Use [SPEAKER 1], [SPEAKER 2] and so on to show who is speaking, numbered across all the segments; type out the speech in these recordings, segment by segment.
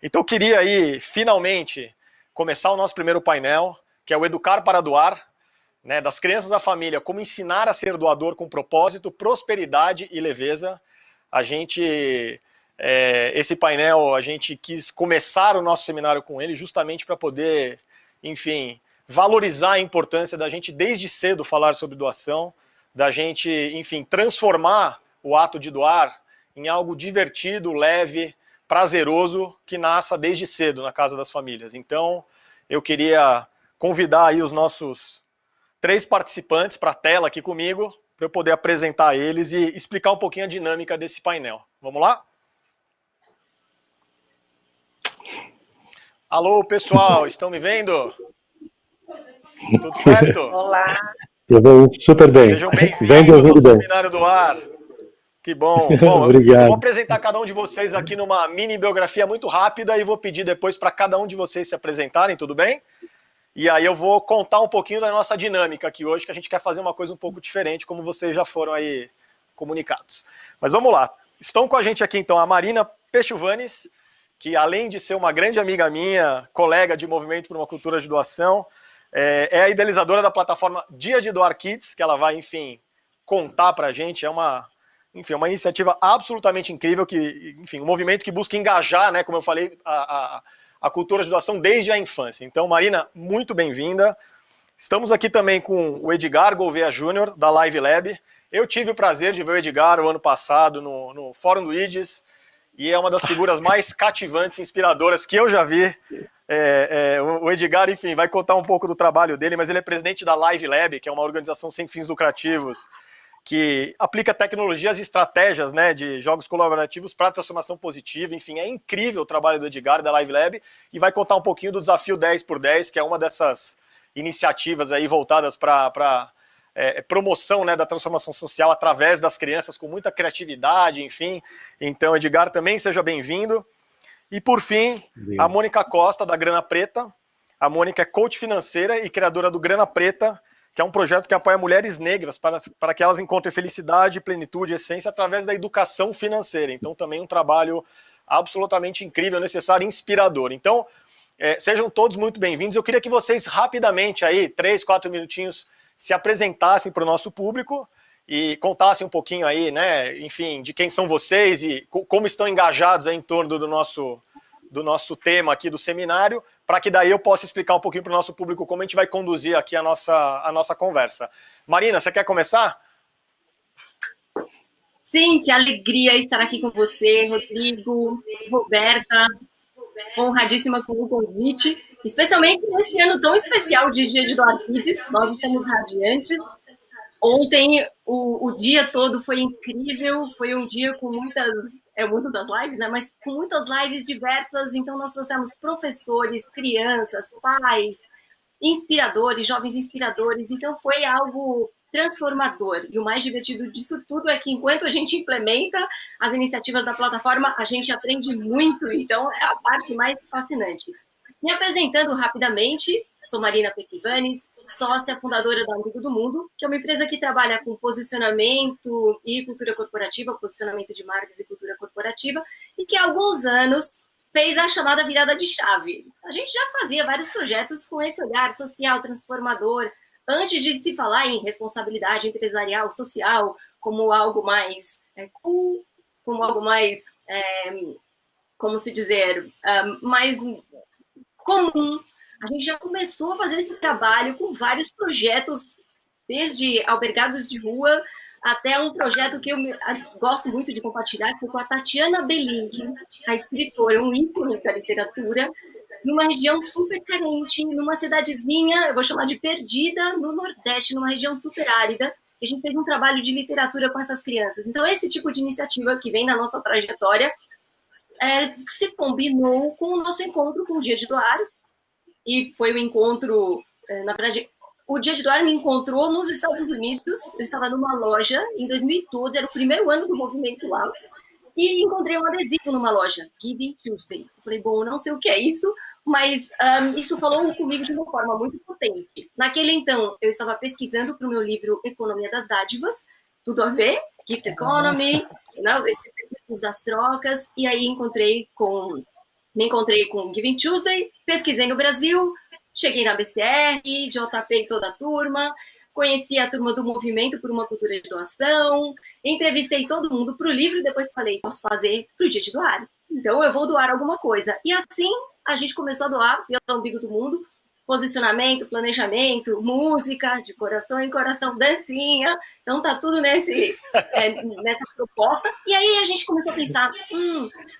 [SPEAKER 1] Então eu queria aí, finalmente, começar o nosso primeiro painel, que é o Educar para Doar, né, das crianças da família, como ensinar a ser doador com propósito, prosperidade e leveza. A gente, esse painel, a gente quis começar o nosso seminário com ele justamente para poder, enfim, valorizar a importância da gente desde cedo falar sobre doação, da gente, enfim, transformar o ato de doar em algo divertido, leve, prazeroso, que nasça desde cedo na casa das famílias. Então, eu queria convidar aí os nossos 3 participantes para a tela aqui comigo, para eu poder apresentar eles e explicar um pouquinho a dinâmica desse painel. Vamos lá? Alô, pessoal, estão me vendo? Tudo certo?
[SPEAKER 2] Olá.
[SPEAKER 3] Eu vou super bem.
[SPEAKER 1] Sejam
[SPEAKER 3] Vendo e
[SPEAKER 1] bem-vindos ao
[SPEAKER 3] ouvindo
[SPEAKER 1] nosso
[SPEAKER 3] bem.
[SPEAKER 1] Seminário do Ar. Que bom. Bom, eu vou
[SPEAKER 3] Obrigado.
[SPEAKER 1] apresentar cada um de vocês aqui numa mini biografia muito rápida e vou pedir depois para cada um de vocês se apresentarem, tudo bem? E aí eu vou contar um pouquinho da nossa dinâmica aqui hoje, que a gente quer fazer uma coisa um pouco diferente, como vocês já foram aí comunicados. Mas vamos lá. Estão com a gente aqui então a Marina Pechuvanes, que além de ser uma grande amiga minha, colega de Movimento por uma Cultura de Doação, é a idealizadora da plataforma Dia de Doar Kids, que ela vai, enfim, contar pra gente. É uma iniciativa absolutamente incrível, que, enfim, um movimento que busca engajar, né, como eu falei, a cultura de doação desde a infância. Então, Marina, muito bem-vinda. Estamos aqui também com o Edgar Gouveia Júnior, da Live Lab. Eu tive o prazer de ver o Edgar o ano passado no Fórum do IDES, e é uma das figuras mais cativantes e inspiradoras que eu já vi. O Edgar, enfim, vai contar um pouco do trabalho dele, mas ele é presidente da Live Lab, que é uma organização sem fins lucrativos, que aplica tecnologias e estratégias, né, de jogos colaborativos para transformação positiva. Enfim, é incrível o trabalho do Edgar, da Live Lab, e vai contar um pouquinho do desafio 10x10, que é uma dessas iniciativas aí voltadas para promoção, né, da transformação social através das crianças, com muita criatividade, enfim. Então, Edgar, também seja bem-vindo. E, por fim, a Mônica Costa, da Grana Preta. A Mônica é coach financeira e criadora do Grana Preta, que é um projeto que apoia mulheres negras para que elas encontrem felicidade, plenitude e essência através da educação financeira. Então, também um trabalho absolutamente incrível, necessário e inspirador. Então, sejam todos muito bem-vindos. Eu queria que vocês rapidamente, aí, 3, 4 minutinhos, se apresentassem para o nosso público e contassem um pouquinho aí, né, enfim, de quem são vocês e como estão engajados aí em torno do nosso tema aqui do seminário, para que daí eu possa explicar um pouquinho para o nosso público como a gente vai conduzir aqui a nossa conversa. Marina, você quer começar?
[SPEAKER 2] Sim, que alegria estar aqui com você, Rodrigo, Roberta, honradíssima com o convite, especialmente nesse ano tão especial de Dia de Doar Kids, nós estamos radiantes. Ontem, o dia todo foi incrível, foi um dia com muito das lives, né? Mas com muitas lives diversas, então nós trouxemos professores, crianças, pais, inspiradores, jovens inspiradores, então foi algo transformador. E o mais divertido disso tudo é que enquanto a gente implementa as iniciativas da plataforma, a gente aprende muito, então é a parte mais fascinante. Me apresentando rapidamente, sou Marina Pequivanes, sócia fundadora da Amigo do Mundo, que é uma empresa que trabalha com posicionamento e cultura corporativa, posicionamento de marcas e cultura corporativa, e que há alguns anos fez a chamada virada de chave. A gente já fazia vários projetos com esse olhar social transformador, antes de se falar em responsabilidade empresarial, social, como algo mais cool, como algo mais, como se dizer, mais comum. A gente já começou a fazer esse trabalho com vários projetos, desde albergados de rua até um projeto que eu gosto muito de compartilhar, que foi com a Tatiana Belink, a escritora, um ícone da literatura, numa região super carente, numa cidadezinha, eu vou chamar de perdida, no Nordeste, numa região super árida. A gente fez um trabalho de literatura com essas crianças. Então, esse tipo de iniciativa que vem na nossa trajetória se combinou com o nosso encontro com o Dia de Doar, e foi um encontro, na verdade, o Dia de Doar me encontrou nos Estados Unidos, eu estava numa loja em 2012, era o primeiro ano do movimento lá, e encontrei um adesivo numa loja, Giving Tuesday. Eu falei, bom, não sei o que é isso, mas isso falou comigo de uma forma muito potente. Naquele então, eu estava pesquisando para o meu livro Economia das Dádivas, tudo a ver, Gift Economy, esses circuitos das trocas, e aí encontrei com Me encontrei com o Giving Tuesday, pesquisei no Brasil, cheguei na BCR, JP e toda a turma, conheci a turma do Movimento por uma Cultura de Doação, entrevistei todo mundo para o livro e depois falei, posso fazer para o dia de doar. Então eu vou doar alguma coisa. E assim a gente começou a doar pelo umbigo do mundo, posicionamento, planejamento, música, de coração em coração, dancinha. Então tá tudo nessa proposta. E aí a gente começou a pensar,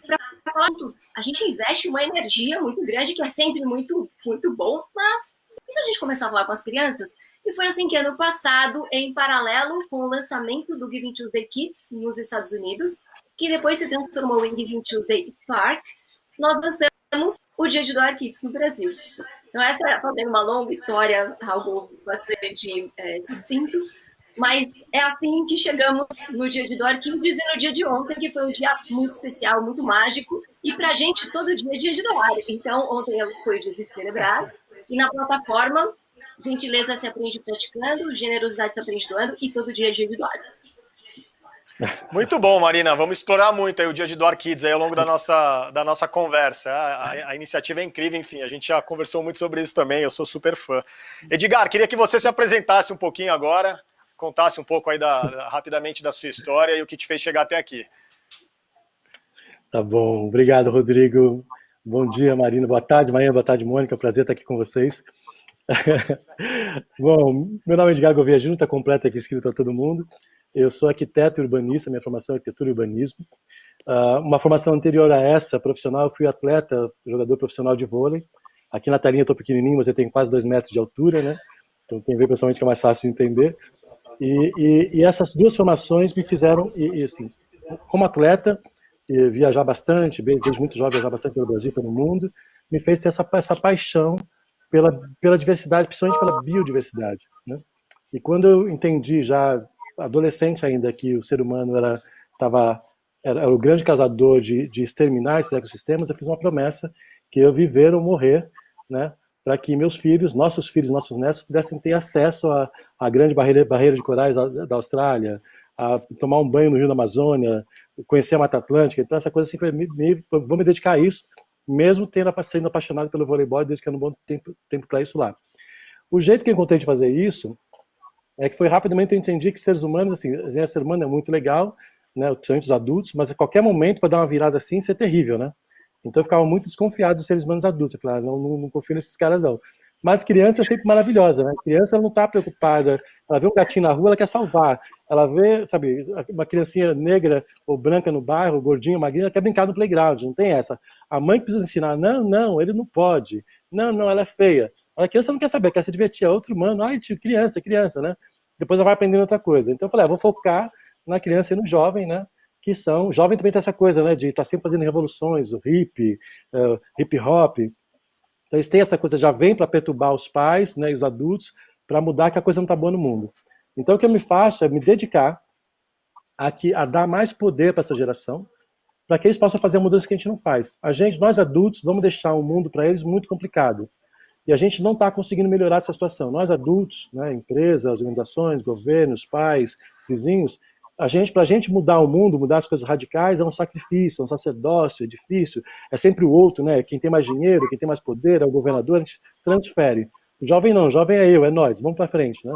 [SPEAKER 2] para falar juntos, a gente investe uma energia muito grande, que é sempre muito, muito bom, mas e se a gente começar a falar com as crianças? E foi assim que ano passado, em paralelo com o lançamento do Giving Tuesday Kids nos Estados Unidos, que depois se transformou em Giving Tuesday Spark, nós lançamos o Dia de Doar Kids no Brasil. Então, essa é fazendo uma longa história, algo bastante sucinto, mas é assim que chegamos no Dia de Doar Kids e no dia de ontem, que foi um dia muito especial, muito mágico, e pra gente todo dia é dia de doar. Então, ontem foi o dia de celebrar, e na plataforma, gentileza se aprende praticando, generosidade se aprende doando, e todo dia é dia de doar.
[SPEAKER 1] Muito bom, Marina. Vamos explorar muito aí o Dia de Doar Kids aí ao longo da nossa conversa. A iniciativa é incrível, enfim, a gente já conversou muito sobre isso também, eu sou super fã. Edgar, queria que você se apresentasse um pouquinho agora, contasse um pouco aí rapidamente da sua história e o que te fez chegar até aqui.
[SPEAKER 3] Tá bom, obrigado, Rodrigo. Bom dia, Marina. Boa tarde, Marina. Boa tarde, Mônica. Prazer estar aqui com vocês. Bom, meu nome é Edgar Gouveia Júnior, está completo aqui, escrito para todo mundo. Eu sou arquiteto e urbanista, minha formação é arquitetura e urbanismo. Uma formação anterior a essa, profissional, eu fui atleta, jogador profissional de vôlei. Aqui na telinha eu estou pequenininho, mas eu tenho quase 2 metros de altura, né? Então quem vê pessoalmente que é mais fácil de entender. E essas duas formações me fizeram, assim, como atleta, viajar bastante, desde muito jovem viajar bastante pelo Brasil, pelo mundo, me fez ter essa paixão pela diversidade, principalmente pela biodiversidade, né? E quando eu entendi, já adolescente ainda, que o ser humano era o grande causador de exterminar esses ecossistemas, eu fiz uma promessa que eu viver ou morrer, né, para que meus filhos, nossos netos, pudessem ter acesso à grande barreira de corais da Austrália, a tomar um banho no Rio da Amazônia, conhecer a Mata Atlântica. Então essa coisa assim, vou me dedicar a isso, mesmo sendo apaixonado pelo voleibol, desde que eu não bom tempo para isso lá. O jeito que eu encontrei de fazer isso é que foi rapidamente eu entendi que seres humanos, assim, ser humano é muito legal, né, principalmente os adultos, mas a qualquer momento, para dar uma virada assim, isso é terrível, né? Então eu ficava muito desconfiado dos seres humanos adultos. Eu falava, não confio nesses caras, não. Mas criança é sempre maravilhosa, né? Criança, ela não está preocupada, ela vê um gatinho na rua, ela quer salvar. Ela vê, sabe, uma criancinha negra ou branca no bairro, gordinha, magrinha, ela quer brincar no playground, não tem essa. A mãe precisa ensinar, não, ele não pode. Não, ela é feia. A criança não quer saber, quer se divertir, é outro humano. Ai, tio, criança, né? Depois ela vai aprendendo outra coisa. Então eu falei, vou focar na criança e no jovem, né? Que são... O jovem também tem essa coisa, né? De estar sempre fazendo revoluções, o hip hop. Então eles têm essa coisa, já vem para perturbar os pais, né, e os adultos, para mudar que a coisa não está boa no mundo. Então o que eu me faço é me dedicar a dar mais poder para essa geração, para que eles possam fazer a mudança que a gente não faz. Nós adultos, vamos deixar o mundo para eles muito complicado. E a gente não está conseguindo melhorar essa situação. Nós adultos, né, empresas, organizações, governos, pais, vizinhos, para a gente mudar o mundo, mudar as coisas radicais, é um sacrifício, é um sacerdócio, é difícil, é sempre o outro, né? Quem tem mais dinheiro, quem tem mais poder, é o governador, a gente transfere. O jovem não, o jovem é eu, é nós, vamos para frente, né?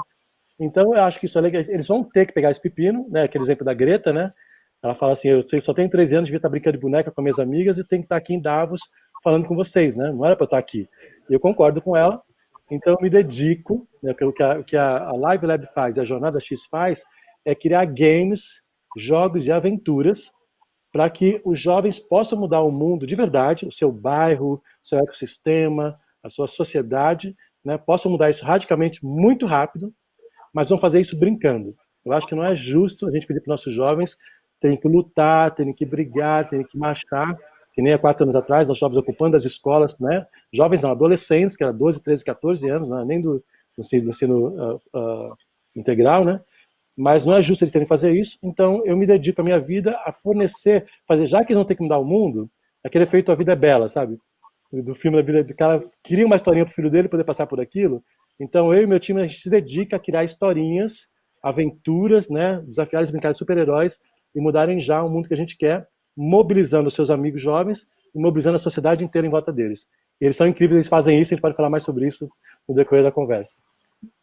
[SPEAKER 3] Então eu acho que isso é legal. Eles vão ter que pegar esse pepino, né? Aquele exemplo da Greta, né? Ela fala assim, eu só tenho 13 anos, devia estar brincando de boneca com minhas amigas e tenho que estar aqui em Davos falando com vocês, né? Não era para eu estar aqui. E eu concordo com ela, então eu me dedico, né, o que a Live Lab faz, a Jornada X faz, é criar games, jogos e aventuras para que os jovens possam mudar o mundo de verdade, o seu bairro, o seu ecossistema, a sua sociedade, né, possam mudar isso radicalmente muito rápido, mas vão fazer isso brincando. Eu acho que não é justo a gente pedir para os nossos jovens terem que lutar, terem que brigar, terem que marchar, que nem há 4 anos atrás, nós estávamos ocupando as escolas, né? Jovens não, adolescentes, que eram 12, 13, 14 anos, né? Nem do ensino integral, né? Mas não é justo eles terem que fazer isso, então eu me dedico a minha vida a fornecer, já que eles não têm que mudar o mundo, aquele efeito A Vida é Bela, sabe? Do filme da vida do cara, queria uma historinha pro filho dele poder passar por aquilo, então eu e meu time, a gente se dedica a criar historinhas, aventuras, né? Desafiar eles a brincar de super-heróis e mudarem já o mundo que a gente quer, mobilizando os seus amigos jovens e mobilizando a sociedade inteira em volta deles. E eles são incríveis, eles fazem isso, a gente pode falar mais sobre isso no decorrer da conversa.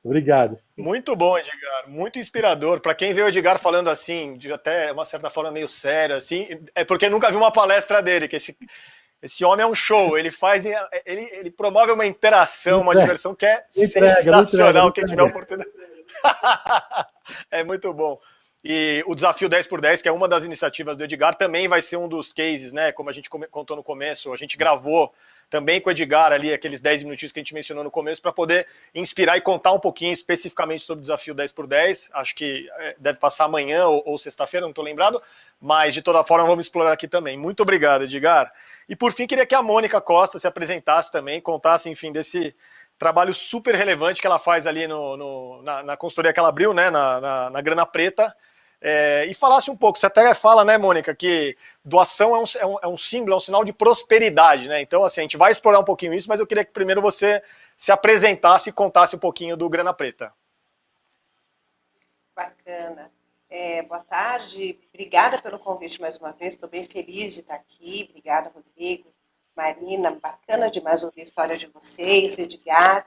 [SPEAKER 3] Obrigado.
[SPEAKER 1] Muito bom, Edgar, muito inspirador. Para quem vê o Edgar falando assim, de até uma certa forma meio sério, assim, é porque nunca viu uma palestra dele, que esse homem é um show, ele promove uma interação, uma diversão que é sensacional, quem tiver a oportunidade. É muito bom. E o desafio 10x10, que é uma das iniciativas do Edgar, também vai ser um dos cases, né? Como a gente contou no começo, a gente gravou também com o Edgar ali, aqueles 10 minutinhos que a gente mencionou no começo, para poder inspirar e contar um pouquinho especificamente sobre o desafio 10x10. Acho que deve passar amanhã ou sexta-feira, não estou lembrado, mas de toda forma vamos explorar aqui também. Muito obrigado, Edgar. E por fim, queria que a Mônica Costa se apresentasse também, contasse, enfim, desse trabalho super relevante que ela faz ali na consultoria que ela abriu, né, na Grana Preta, e falasse um pouco. Você até fala, né, Mônica, que doação é um símbolo, é um sinal de prosperidade, né? Então, assim, a gente vai explorar um pouquinho isso, mas eu queria que primeiro você se apresentasse e contasse um pouquinho do Grana Preta.
[SPEAKER 4] Bacana. Boa tarde, obrigada pelo convite mais uma vez, estou bem feliz de estar aqui. Obrigada, Rodrigo, Marina, bacana demais ouvir a história de vocês, Edgar.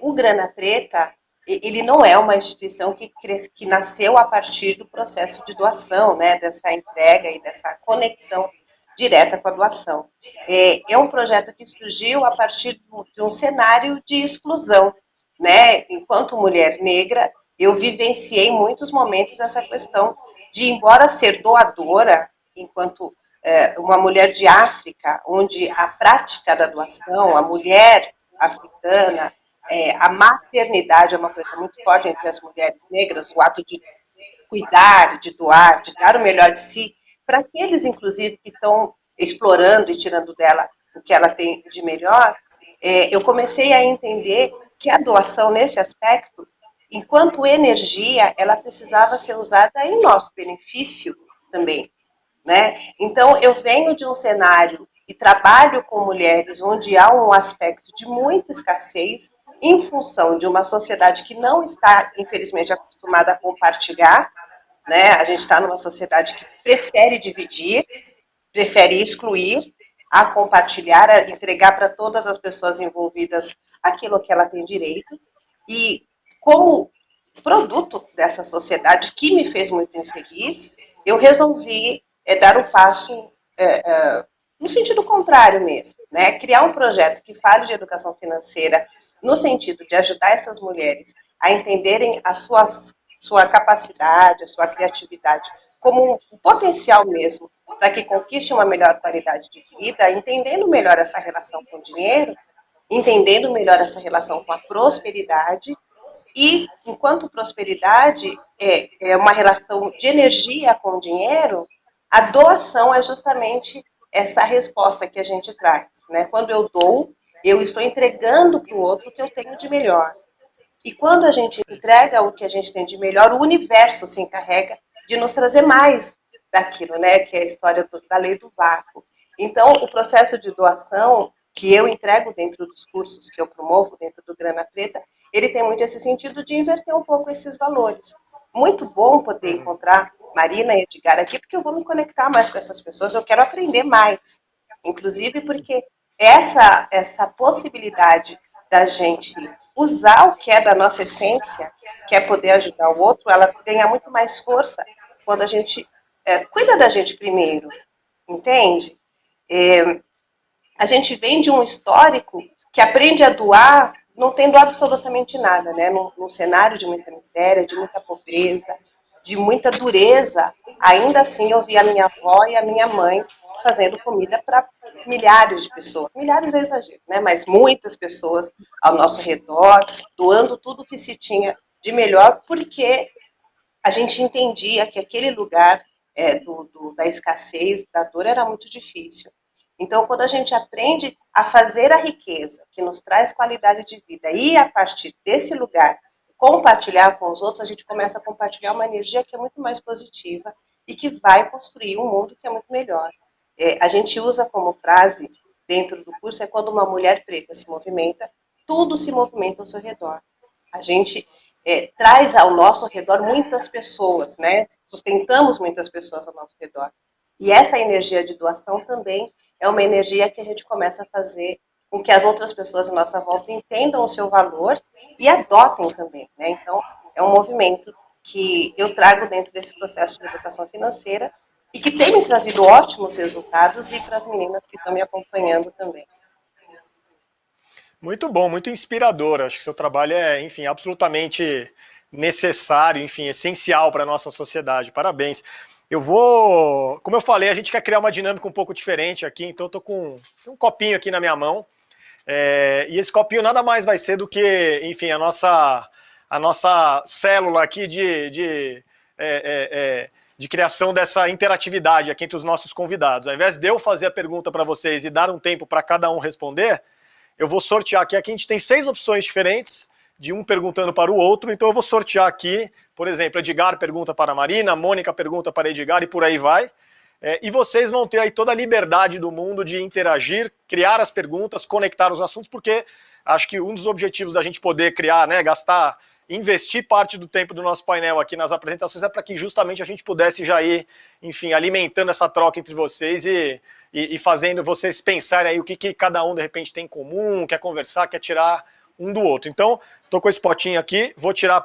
[SPEAKER 4] O Grana Preta, ele não é uma instituição que nasceu a partir do processo de doação, né, dessa entrega e dessa conexão direta com a doação. É um projeto que surgiu a partir de um cenário de exclusão, né? Enquanto mulher negra, eu vivenciei em muitos momentos essa questão de, embora ser doadora, enquanto uma mulher de África, onde a prática da doação, a mulher africana, a maternidade é uma coisa muito forte entre as mulheres negras, o ato de cuidar, de doar, de dar o melhor de si, para aqueles, inclusive, que estão explorando e tirando dela o que ela tem de melhor, eu comecei a entender que a doação, nesse aspecto, enquanto energia, ela precisava ser usada em nosso benefício também, né? Então, eu venho de um cenário e trabalho com mulheres onde há um aspecto de muita escassez, em função de uma sociedade que não está, infelizmente, acostumada a compartilhar, né? A gente está numa sociedade que prefere dividir, prefere excluir, a compartilhar, a entregar para todas as pessoas envolvidas aquilo que ela tem direito. E como produto dessa sociedade que me fez muito infeliz, eu resolvi dar um passo no sentido contrário mesmo, né? Criar um projeto que fale de educação financeira no sentido de ajudar essas mulheres a entenderem a sua capacidade, a sua criatividade, como um potencial mesmo para que conquiste uma melhor qualidade de vida, entendendo melhor essa relação com o dinheiro, entendendo melhor essa relação com a prosperidade, e enquanto prosperidade é uma relação de energia com o dinheiro, a doação é justamente essa resposta que a gente traz, né? Quando eu dou, eu estou entregando para o outro o que eu tenho de melhor. E quando a gente entrega o que a gente tem de melhor, o universo se encarrega de nos trazer mais daquilo, né? Que é a história da lei do vácuo. Então, o processo de doação que eu entrego dentro dos cursos que eu promovo dentro do Grana Preta, ele tem muito esse sentido de inverter um pouco esses valores. Muito bom poder encontrar Marina e Edgar aqui, porque eu vou me conectar mais com essas pessoas, eu quero aprender mais. Inclusive porque essa possibilidade da gente usar o que é da nossa essência, que é poder ajudar o outro, ela ganha muito mais força quando a gente cuida da gente primeiro, entende? A gente vem de um histórico que aprende a doar não tendo absolutamente nada, né? Num cenário de muita miséria, de muita pobreza, de muita dureza. Ainda assim, eu vi a minha avó e a minha mãe fazendo comida para milhares de pessoas. Milhares é exagero, né? Mas muitas pessoas ao nosso redor, doando tudo que se tinha de melhor, porque a gente entendia que aquele lugar da escassez, da dor, era muito difícil. Então, quando a gente aprende a fazer a riqueza, que nos traz qualidade de vida, e a partir desse lugar compartilhar com os outros, a gente começa a compartilhar uma energia que é muito mais positiva e que vai construir um mundo que é muito melhor. A gente usa como frase dentro do curso, quando uma mulher preta se movimenta, tudo se movimenta ao seu redor. A gente traz ao nosso redor muitas pessoas, né? Sustentamos muitas pessoas ao nosso redor. E essa energia de doação também é uma energia que a gente começa a fazer com que as outras pessoas à nossa volta entendam o seu valor e adotem também, né? Então, é um movimento que eu trago dentro desse processo de educação financeira e que tem me trazido ótimos resultados, e para as meninas que estão me acompanhando também.
[SPEAKER 1] Muito bom, muito inspirador. Acho que seu trabalho é, enfim, absolutamente necessário, enfim, essencial para a nossa sociedade. Parabéns. Eu vou, como eu falei, a gente quer criar uma dinâmica um pouco diferente aqui, então eu tô com um copinho aqui na minha mão, e esse copinho nada mais vai ser do que, enfim, a nossa célula aqui de criação dessa interatividade aqui entre os nossos convidados. Ao invés de eu fazer a pergunta para vocês e dar um tempo para cada um responder, eu vou sortear aqui. Aqui a gente tem 6 opções diferentes, de um perguntando para o outro, então eu vou sortear aqui, por exemplo, Edgar pergunta para a Marina, Mônica pergunta para Edgar e por aí vai. E vocês vão ter aí toda a liberdade do mundo de interagir, criar as perguntas, conectar os assuntos, porque acho que um dos objetivos da gente poder criar, né, investir parte do tempo do nosso painel aqui nas apresentações é para que justamente a gente pudesse já ir, enfim, alimentando essa troca entre vocês e fazendo vocês pensarem aí o que cada um de repente tem em comum, quer conversar, quer tirar um do outro. Então, tô com esse potinho aqui, vou tirar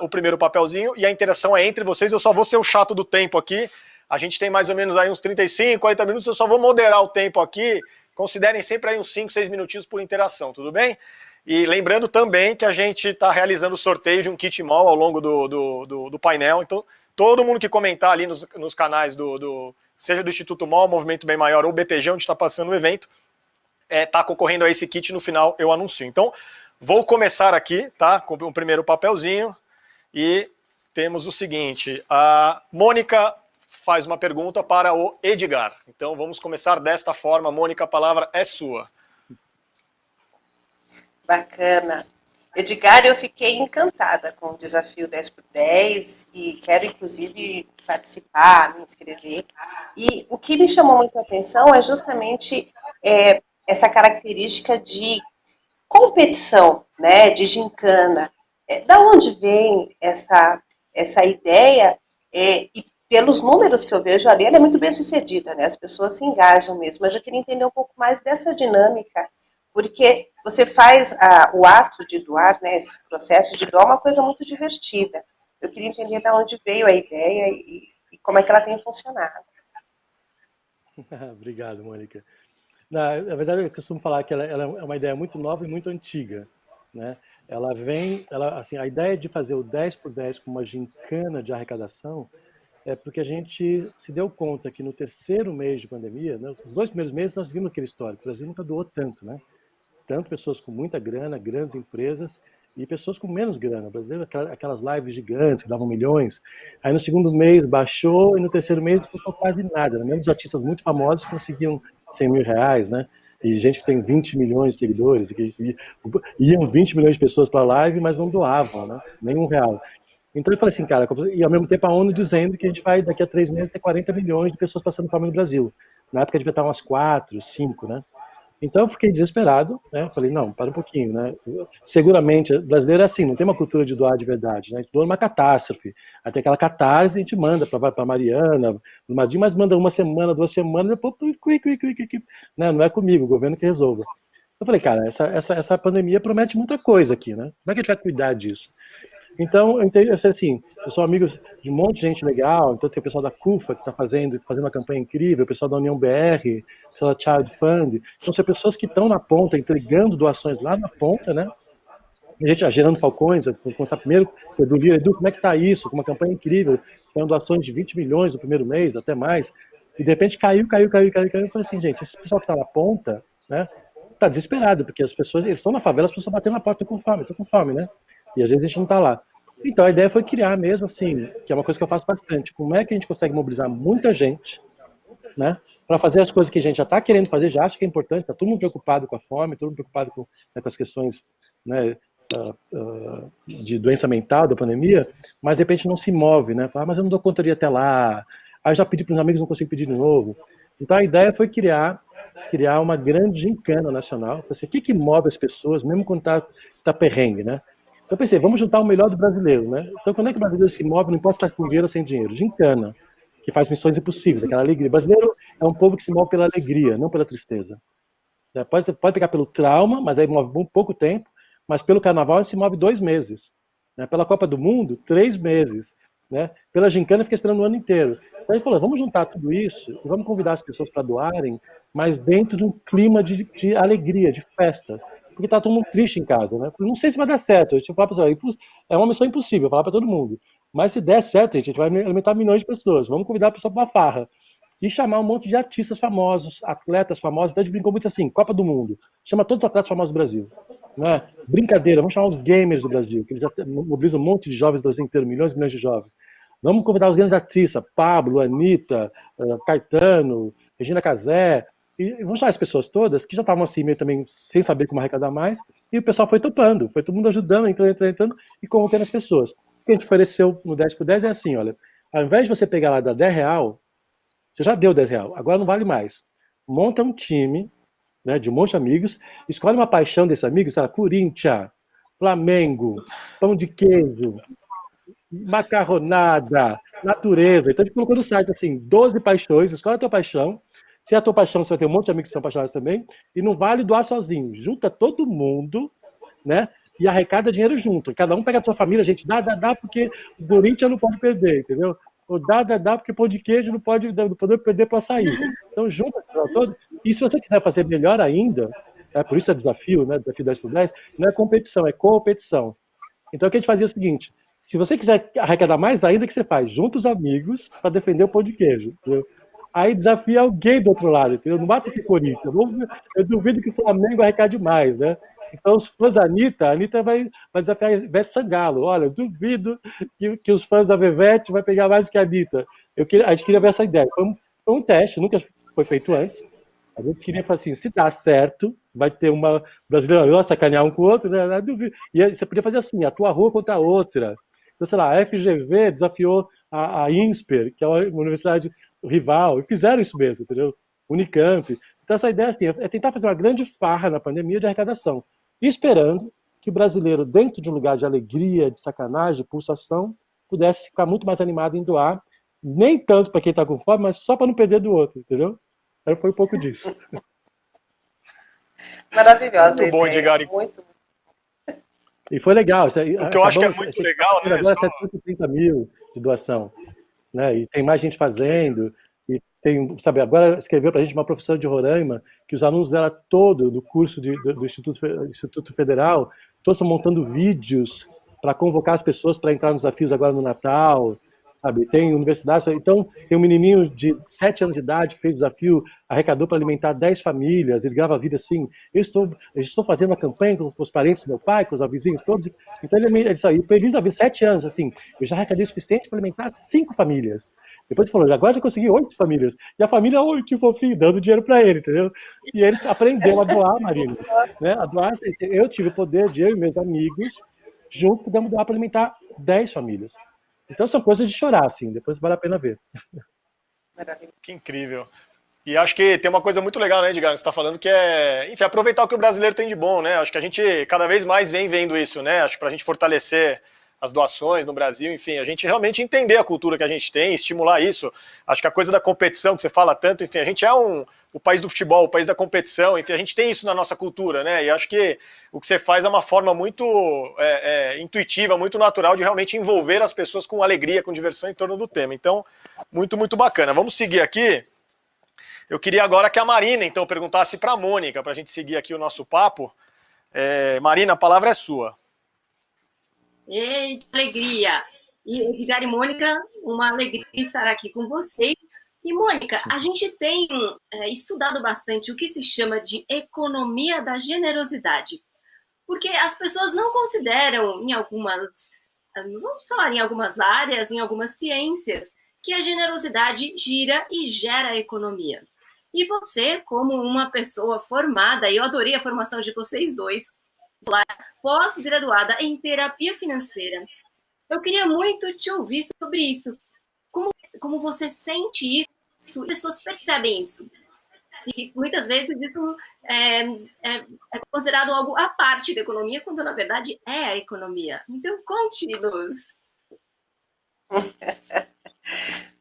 [SPEAKER 1] o primeiro papelzinho e a interação é entre vocês. Eu só vou ser o chato do tempo aqui. A gente tem mais ou menos aí uns 35, 40 minutos, eu só vou moderar o tempo aqui. Considerem sempre aí uns 5, 6 minutinhos por interação, tudo bem? E lembrando também que a gente está realizando o sorteio de um kit mall ao longo do painel. Então, todo mundo que comentar ali nos canais seja do Instituto MOL, Movimento Bem Maior ou BTG, onde está passando o evento, está concorrendo a esse kit. No final eu anuncio. Então, vou começar aqui, tá? Com o primeiro papelzinho. E temos o seguinte: a Mônica faz uma pergunta para o Edgar. Então, vamos começar desta forma. Mônica, a palavra é sua.
[SPEAKER 4] Bacana. Edgar, eu fiquei encantada com o desafio 10x10 e quero, inclusive, participar, me inscrever. E o que me chamou muito a atenção é justamente essa característica de competição, né, de gincana. Da onde vem essa ideia? E pelos números que eu vejo ali, ela é muito bem sucedida, né? As pessoas se engajam mesmo. Mas eu queria entender um pouco mais dessa dinâmica, porque você faz o ato de doar, né, esse processo de doar, uma coisa muito divertida. Eu queria entender de onde veio a ideia e como é que ela tem funcionado.
[SPEAKER 3] Obrigado, Mônica. Na verdade, eu costumo falar que ela é uma ideia muito nova e muito antiga, né? Assim, a ideia de fazer o 10x10 como uma gincana de arrecadação é porque a gente se deu conta que no terceiro mês de pandemia, né, os 2 primeiros meses nós vimos aquele histórico, o Brasil nunca doou tanto, né? Tanto pessoas com muita grana, grandes empresas, e pessoas com menos grana. O brasileiro, aquelas lives gigantes que davam milhões. Aí no segundo mês baixou e no terceiro mês não ficou quase nada. Né? Mesmo os artistas muito famosos conseguiam 100 mil reais, né? E gente que tem 20 milhões de seguidores, que iam 20 milhões de pessoas para a live, mas não doavam, né? Nem R$1. Então eu falei assim, cara, e ao mesmo tempo a ONU dizendo que a gente vai, daqui a 3 meses, ter 40 milhões de pessoas passando fome no Brasil. Na época devia estar umas 4, 5, né? Então eu fiquei desesperado, né? Falei, não, para um pouquinho, né? Seguramente, o brasileiro é assim, não tem uma cultura de doar de verdade, né? A gente doa numa catástrofe. Aí tem aquela catarse, a gente manda para Mariana, mas manda 1 semana, 2 semanas, depois, né? Não é comigo, o governo que resolva. Eu falei, cara, essa pandemia promete muita coisa aqui, né? Como é que a gente vai cuidar disso? Então, eu sei assim, eu sou amigo de um monte de gente legal, então tem o pessoal da CUFA que está fazendo uma campanha incrível, o pessoal da União BR, o pessoal da Child Fund, então são pessoas que estão na ponta, entregando doações lá na ponta, né? A gente, a Gerando Falcões, vou começar primeiro, Edu Lira, Edu, como é que está isso? Com uma campanha incrível, tem doações de 20 milhões no primeiro mês, até mais, e de repente caiu, eu falei assim, gente, esse pessoal que está na ponta, né, está desesperado, porque as pessoas, eles estão na favela, as pessoas batendo na porta, estão com fome, né? E às vezes a gente não está lá. Então a ideia foi criar mesmo assim, que é uma coisa que eu faço bastante, como é que a gente consegue mobilizar muita gente, né, para fazer as coisas que a gente já está querendo fazer, já acha que é importante, está todo mundo preocupado com a fome, todo mundo preocupado com, né, com as questões, né, de doença mental, da pandemia, mas de repente não se move, né, fala, mas eu não dou conta de ir até lá, aí já pedi para os amigos, não consigo pedir de novo. Então a ideia foi criar uma grande gincana nacional, assim, o que move as pessoas, mesmo quando tá perrengue, né? Então eu pensei, vamos juntar o melhor do brasileiro, né? Então quando é que o brasileiro se move, não pode estar com dinheiro ou sem dinheiro? Gincana. que faz missões impossíveis, aquela alegria. O brasileiro é um povo que se move pela alegria, não pela tristeza. Pode pegar pelo trauma, mas aí move um pouco tempo, mas pelo carnaval a gente se move 2 meses. Né? Pela Copa do Mundo, 3 meses. Né? Pela gincana fica esperando o ano inteiro. Então a gente falou, vamos juntar tudo isso e vamos convidar as pessoas para doarem, mas dentro de um clima de alegria, de festa. Porque tá todo mundo triste em casa, né? Não sei se vai dar certo. A gente fala para é uma missão impossível, falar para todo mundo. Mas se der certo, a gente vai alimentar milhões de pessoas. Vamos convidar a pessoa para uma farra. E chamar um monte de artistas famosos, atletas famosos. Então a gente brincou muito assim, Copa do Mundo. Chama todos os atletas famosos do Brasil. Né? Brincadeira, vamos chamar os gamers do Brasil, que eles mobilizam um monte de jovens do Brasil inteiro, milhões e milhões de jovens. Vamos convidar os grandes artistas, Pablo, Anitta, Caetano, Regina Casé, e vamos chamar as pessoas todas, que já estavam assim, meio também sem saber como arrecadar mais, e o pessoal foi topando, foi todo mundo ajudando, entrando, e convocando as pessoas. O que a gente ofereceu no 10 por 10 é assim, olha, ao invés de você pegar lá e dar R$10, você já deu R$10, agora não vale mais. Monta um time, né, de um monte de amigos, escolhe uma paixão desses amigos, sei lá, Corinthians, Flamengo, pão de queijo, macarronada, natureza. Então a gente colocou no site assim, 12 paixões, escolhe a tua paixão. Se é a tua paixão, você vai ter um monte de amigos que são apaixonados também, e não vale doar sozinho. Junta todo mundo, né? E arrecada dinheiro junto. Cada um pega a sua família, gente, dá, porque o Corinthians não pode perder, entendeu? Ou dá, porque pão de queijo não pode perder para sair. Então junta todo. E se você quiser fazer melhor ainda, por isso é desafio, né? Desafio 10 por 10, não é competição, é competição. Então o que a gente fazia é o seguinte: se você quiser arrecadar mais ainda, o que você faz? Junta os amigos para defender o pão de queijo. Entendeu? Aí desafia alguém do outro lado, entendeu? Não basta ser Corinthians. Eu duvido que o Flamengo arrecade mais, né? Então, os fãs da Anitta, a Anitta vai desafiar a Ivete Sangalo. Olha, eu duvido que os fãs da Vevete vai pegar mais do que a Anitta. A gente queria ver essa ideia. Foi um teste, nunca foi feito antes. A gente queria falar assim, se dá certo, vai ter uma brasileira sacanear um com o outro, né? Eu duvido. E aí você podia fazer assim, a tua rua contra a outra. Então, sei lá, a FGV desafiou a INSPER, que é uma universidade rival, e fizeram isso mesmo, entendeu? Unicamp. Então, essa ideia assim, é tentar fazer uma grande farra na pandemia de arrecadação, e esperando que o brasileiro, dentro de um lugar de alegria, de sacanagem, de pulsação, pudesse ficar muito mais animado em doar, nem tanto para quem está com fome, mas só para não perder do outro, entendeu? Aí foi um pouco disso.
[SPEAKER 4] Maravilhosa
[SPEAKER 1] muito bom,
[SPEAKER 4] ideia.
[SPEAKER 1] Edgar.
[SPEAKER 4] Muito.
[SPEAKER 3] E foi legal.
[SPEAKER 1] O que eu acho que é muito legal, né?
[SPEAKER 3] Agora 730 mil de doação. Né? E tem mais gente fazendo. E tem, sabe, agora escreveu para a gente uma professora de Roraima que os alunos dela todo do curso do Instituto Federal, todos estão montando vídeos para convocar as pessoas para entrar nos desafios agora no Natal. Sabe? Tem universidade, então tem um menininho de 7 anos de idade que fez o desafio, arrecadou para alimentar 10 famílias, ele grava a vida assim, eu estou fazendo uma campanha com os parentes do meu pai, com os vizinhos todos, então ele saiu, feliz a ver 7 anos, assim, eu já arrecadei o suficiente para alimentar 5 famílias. Depois ele falou, agora já consegui 8 famílias, e a família, oi, que fofinho, dando dinheiro para ele, entendeu? E eles aprenderam a doar, Marina, né? A doar, eu tive o poder de eu e meus amigos, juntos, pudemos doar para alimentar 10 famílias. Então são coisas de chorar, assim, depois vale a pena ver.
[SPEAKER 1] Que incrível. E acho que tem uma coisa muito legal, né, Edgar, que você está falando, que é, enfim, aproveitar o que o brasileiro tem de bom, né? Acho que a gente cada vez mais vem vendo isso, né? Acho que para a gente fortalecer as doações no Brasil, enfim, a gente realmente entender a cultura que a gente tem, estimular isso. Acho que a coisa da competição que você fala tanto, enfim, a gente é o país do futebol, o país da competição, enfim, a gente tem isso na nossa cultura, né? E acho que o que você faz é uma forma muito intuitiva, muito natural de realmente envolver as pessoas com alegria, com diversão em torno do tema. Então, muito, muito bacana. Vamos seguir aqui. Eu queria agora que a Marina, então, perguntasse para a Mônica, para a gente seguir aqui o nosso papo. Marina, a palavra é sua.
[SPEAKER 2] Eita, alegria! E Edgar e Mônica, uma alegria estar aqui com vocês. E, Mônica, a gente tem estudado bastante o que se chama de economia da generosidade. Porque as pessoas não consideram em algumas, vamos falar em algumas áreas, em algumas ciências, que a generosidade gira e gera economia. E você, como uma pessoa formada, e eu adorei a formação de vocês dois, pós-graduada em terapia financeira, eu queria muito te ouvir sobre isso. Como você sente isso? As pessoas percebem isso? E muitas vezes isso é considerado algo à parte da economia, quando na verdade é a economia. Então, conte-nos.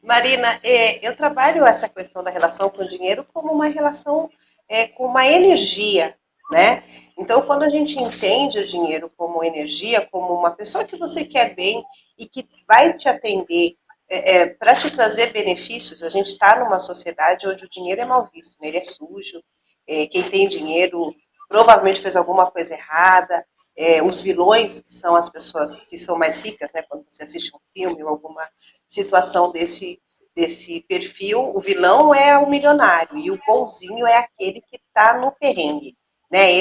[SPEAKER 4] Marina, eu trabalho essa questão da relação com o dinheiro como uma relação com uma energia, né? Então, quando a gente entende o dinheiro como energia, como uma pessoa que você quer bem e que vai te atender para te trazer benefícios, a gente está numa sociedade onde o dinheiro é mal visto, né? Ele é sujo, quem tem dinheiro provavelmente fez alguma coisa errada, os vilões são as pessoas que são mais ricas, né? Quando você assiste um filme ou alguma situação desse perfil, o vilão é o milionário e o bonzinho é aquele que está no perrengue, né?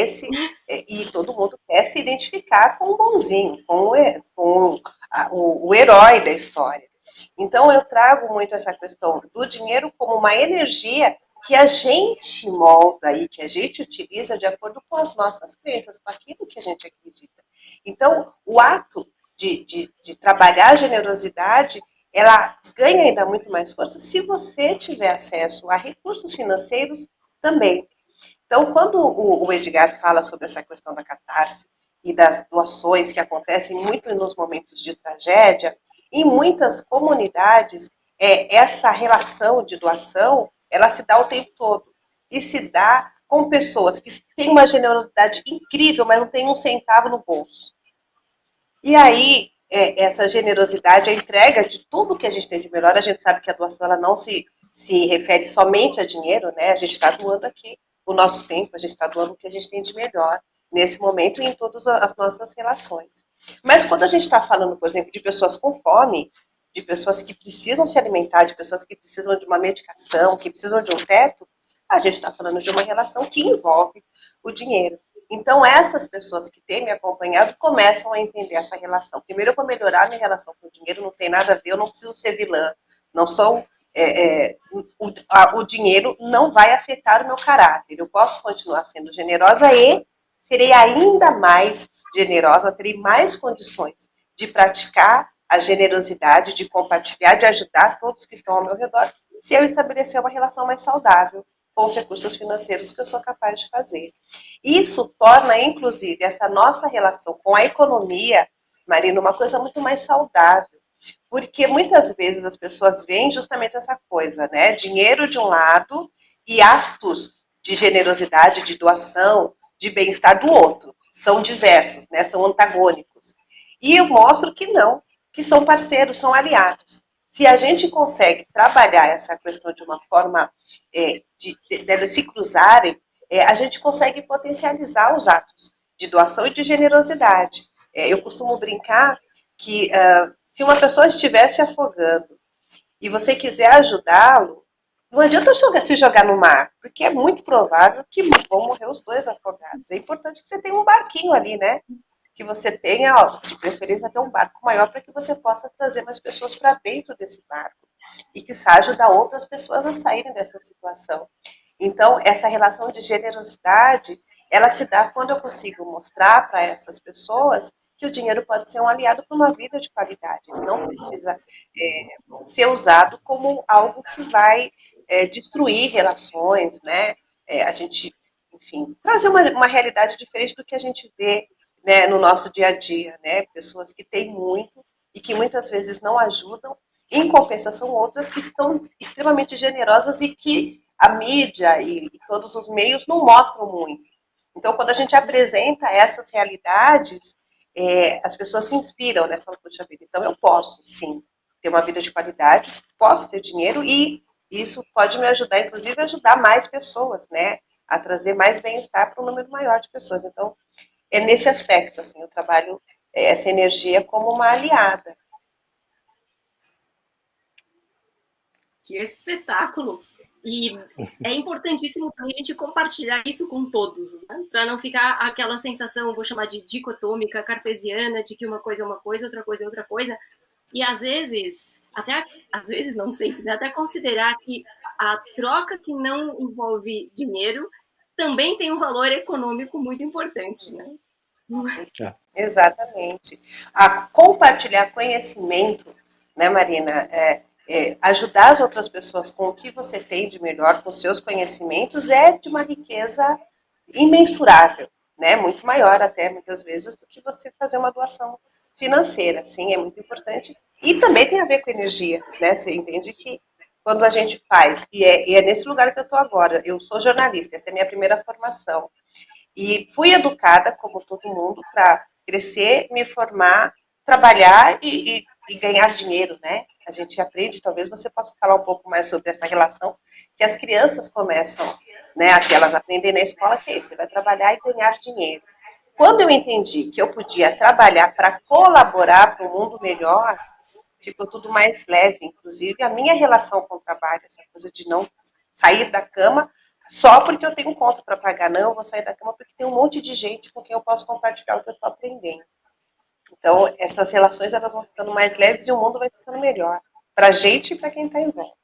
[SPEAKER 4] E todo mundo quer se identificar com o bonzinho, com o herói da história. Então eu trago muito essa questão do dinheiro como uma energia que a gente molda e que a gente utiliza de acordo com as nossas crenças, com aquilo que a gente acredita. Então, o ato de trabalhar a generosidade, ela ganha ainda muito mais força se você tiver acesso a recursos financeiros também. Então, quando o Edgar fala sobre essa questão da catarse e das doações que acontecem muito nos momentos de tragédia, em muitas comunidades, essa relação de doação, ela se dá o tempo todo. E se dá com pessoas que têm uma generosidade incrível, mas não têm um centavo no bolso. E aí, essa generosidade, a entrega de tudo que a gente tem de melhor, a gente sabe que a doação ela não se refere somente a dinheiro, né? A gente está doando aqui o nosso tempo, a gente está doando o que a gente tem de melhor nesse momento e em todas as nossas relações. Mas quando a gente está falando, por exemplo, de pessoas com fome, de pessoas que precisam se alimentar, de pessoas que precisam de uma medicação, que precisam de um teto, a gente está falando de uma relação que envolve o dinheiro. Então, essas pessoas que têm me acompanhado começam a entender essa relação. Primeiro, eu vou melhorar a minha relação com o dinheiro, não tem nada a ver, eu não preciso ser vilã, não sou... o dinheiro não vai afetar o meu caráter. Eu posso continuar sendo generosa e serei ainda mais generosa, terei mais condições de praticar a generosidade, de compartilhar, de ajudar todos que estão ao meu redor, se eu estabelecer uma relação mais saudável com os recursos financeiros que eu sou capaz de fazer. Isso torna, inclusive, essa nossa relação com a economia, Marina, uma coisa muito mais saudável. Porque muitas vezes as pessoas veem justamente essa coisa, né? Dinheiro de um lado e atos de generosidade, de doação, de bem-estar do outro. São diversos, né? São antagônicos. E eu mostro que não, que são parceiros, são aliados. Se a gente consegue trabalhar essa questão de uma forma delas se cruzarem, a gente consegue potencializar os atos de doação e de generosidade. Eu costumo brincar que se uma pessoa estiver se afogando e você quiser ajudá-lo, não adianta se jogar no mar, porque é muito provável que vão morrer os dois afogados. É importante que você tenha um barquinho ali, né? Que você tenha, de preferência, até um barco maior para que você possa trazer mais pessoas para dentro desse barco e que ajudar outras pessoas a saírem dessa situação. Então, essa relação de generosidade, ela se dá quando eu consigo mostrar para essas pessoas que o dinheiro pode ser um aliado para uma vida de qualidade. Ele não precisa ser usado como algo que vai destruir relações, né? A gente, enfim, trazer uma realidade diferente do que a gente vê, né, no nosso dia a dia, né? Pessoas que têm muito e que muitas vezes não ajudam, em compensação outras que estão extremamente generosas e que a mídia e todos os meios não mostram muito. Então, quando a gente apresenta essas realidades, as pessoas se inspiram, né? Falam, puxa vida, então eu posso, sim, ter uma vida de qualidade, posso ter dinheiro e isso pode me ajudar, inclusive, a ajudar mais pessoas, né? A trazer mais bem-estar para um número maior de pessoas. Então, é nesse aspecto, assim, eu trabalho essa energia como uma aliada.
[SPEAKER 2] Que espetáculo! E é importantíssimo também a gente compartilhar isso com todos, né? Para não ficar aquela sensação, vou chamar de dicotômica, cartesiana, de que uma coisa é uma coisa, outra coisa é outra coisa. E às vezes, às vezes não sempre, né? Até considerar que a troca que não envolve dinheiro também tem um valor econômico muito importante, né?
[SPEAKER 4] Exatamente. A compartilhar conhecimento, né, Marina? Ajudar as outras pessoas com o que você tem de melhor, com seus conhecimentos, é de uma riqueza imensurável, né? Muito maior até, muitas vezes, do que você fazer uma doação financeira. Sim, é muito importante. E também tem a ver com energia, né? Você entende que quando a gente faz, e é nesse lugar que eu estou agora, eu sou jornalista, essa é a minha primeira formação. E fui educada, como todo mundo, para crescer, me formar, trabalhar e ganhar dinheiro, né? A gente aprende, talvez você possa falar um pouco mais sobre essa relação que as crianças começam, né? Que elas aprendem na escola, que é isso, você vai trabalhar e ganhar dinheiro. Quando eu entendi que eu podia trabalhar para colaborar para um mundo melhor, ficou tudo mais leve, inclusive a minha relação com o trabalho, essa coisa de não sair da cama só porque eu tenho conta para pagar, não, eu vou sair da cama porque tem um monte de gente com quem eu posso compartilhar o que eu estou aprendendo. Então, essas relações elas vão ficando mais leves e o mundo vai ficando melhor, para a gente e para quem está em volta.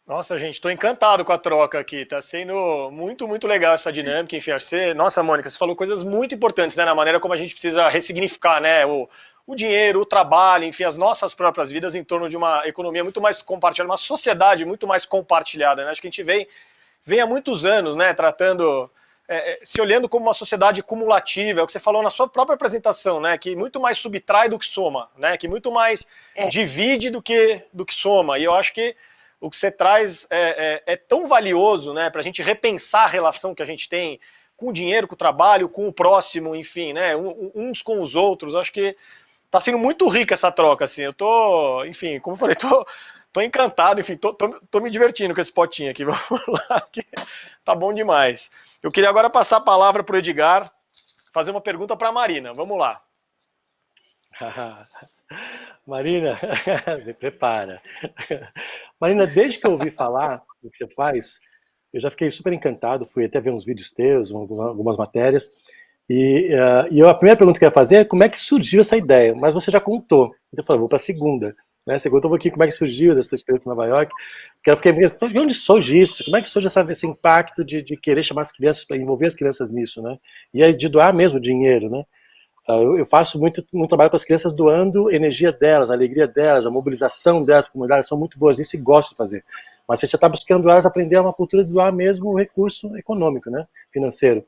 [SPEAKER 1] Nossa, gente, estou encantado com a troca aqui. Tá sendo muito, muito legal essa dinâmica. Enfim, nossa, Mônica, você falou coisas muito importantes, né? Na maneira como a gente precisa ressignificar, né? O dinheiro, o trabalho, enfim, as nossas próprias vidas em torno de uma economia muito mais compartilhada, uma sociedade muito mais compartilhada, né? Acho que a gente vem há muitos anos, né? Tratando, se olhando como uma sociedade cumulativa, é o que você falou na sua própria apresentação, né? Que muito mais subtrai do que soma, né? Que muito mais divide do que soma. E eu acho que o que você traz é tão valioso, né, para a gente repensar a relação que a gente tem com o dinheiro, com o trabalho, com o próximo, enfim, né, uns com os outros. Acho que está sendo muito rica essa troca, assim. Eu tô, enfim, como eu falei, tô encantado, enfim, tô me divertindo com esse potinho aqui. Vamos lá, que tá bom demais. Eu queria agora passar a palavra para o Edgar, fazer uma pergunta para a Marina. Vamos lá.
[SPEAKER 3] Marina, me prepara. Marina, desde que eu ouvi falar do que você faz, eu já fiquei super encantado, fui até ver uns vídeos teus, algumas matérias, e a primeira pergunta que eu ia fazer é como é que surgiu essa ideia, mas você já contou, então eu falei, vou para a segunda, né? Você contou um pouquinho como é que surgiu dessa experiência em Nova York, que eu fiquei pensando, de onde surge isso? Como é que surge esse impacto de querer chamar as crianças, para envolver as crianças nisso, né? E aí de doar mesmo dinheiro, né? Eu faço muito trabalho com as crianças doando energia delas, a alegria delas, a mobilização delas para a comunidade, elas são muito boas nisso e gosto de fazer. Mas você já está buscando elas aprender uma cultura de doar mesmo o recurso econômico, né, financeiro.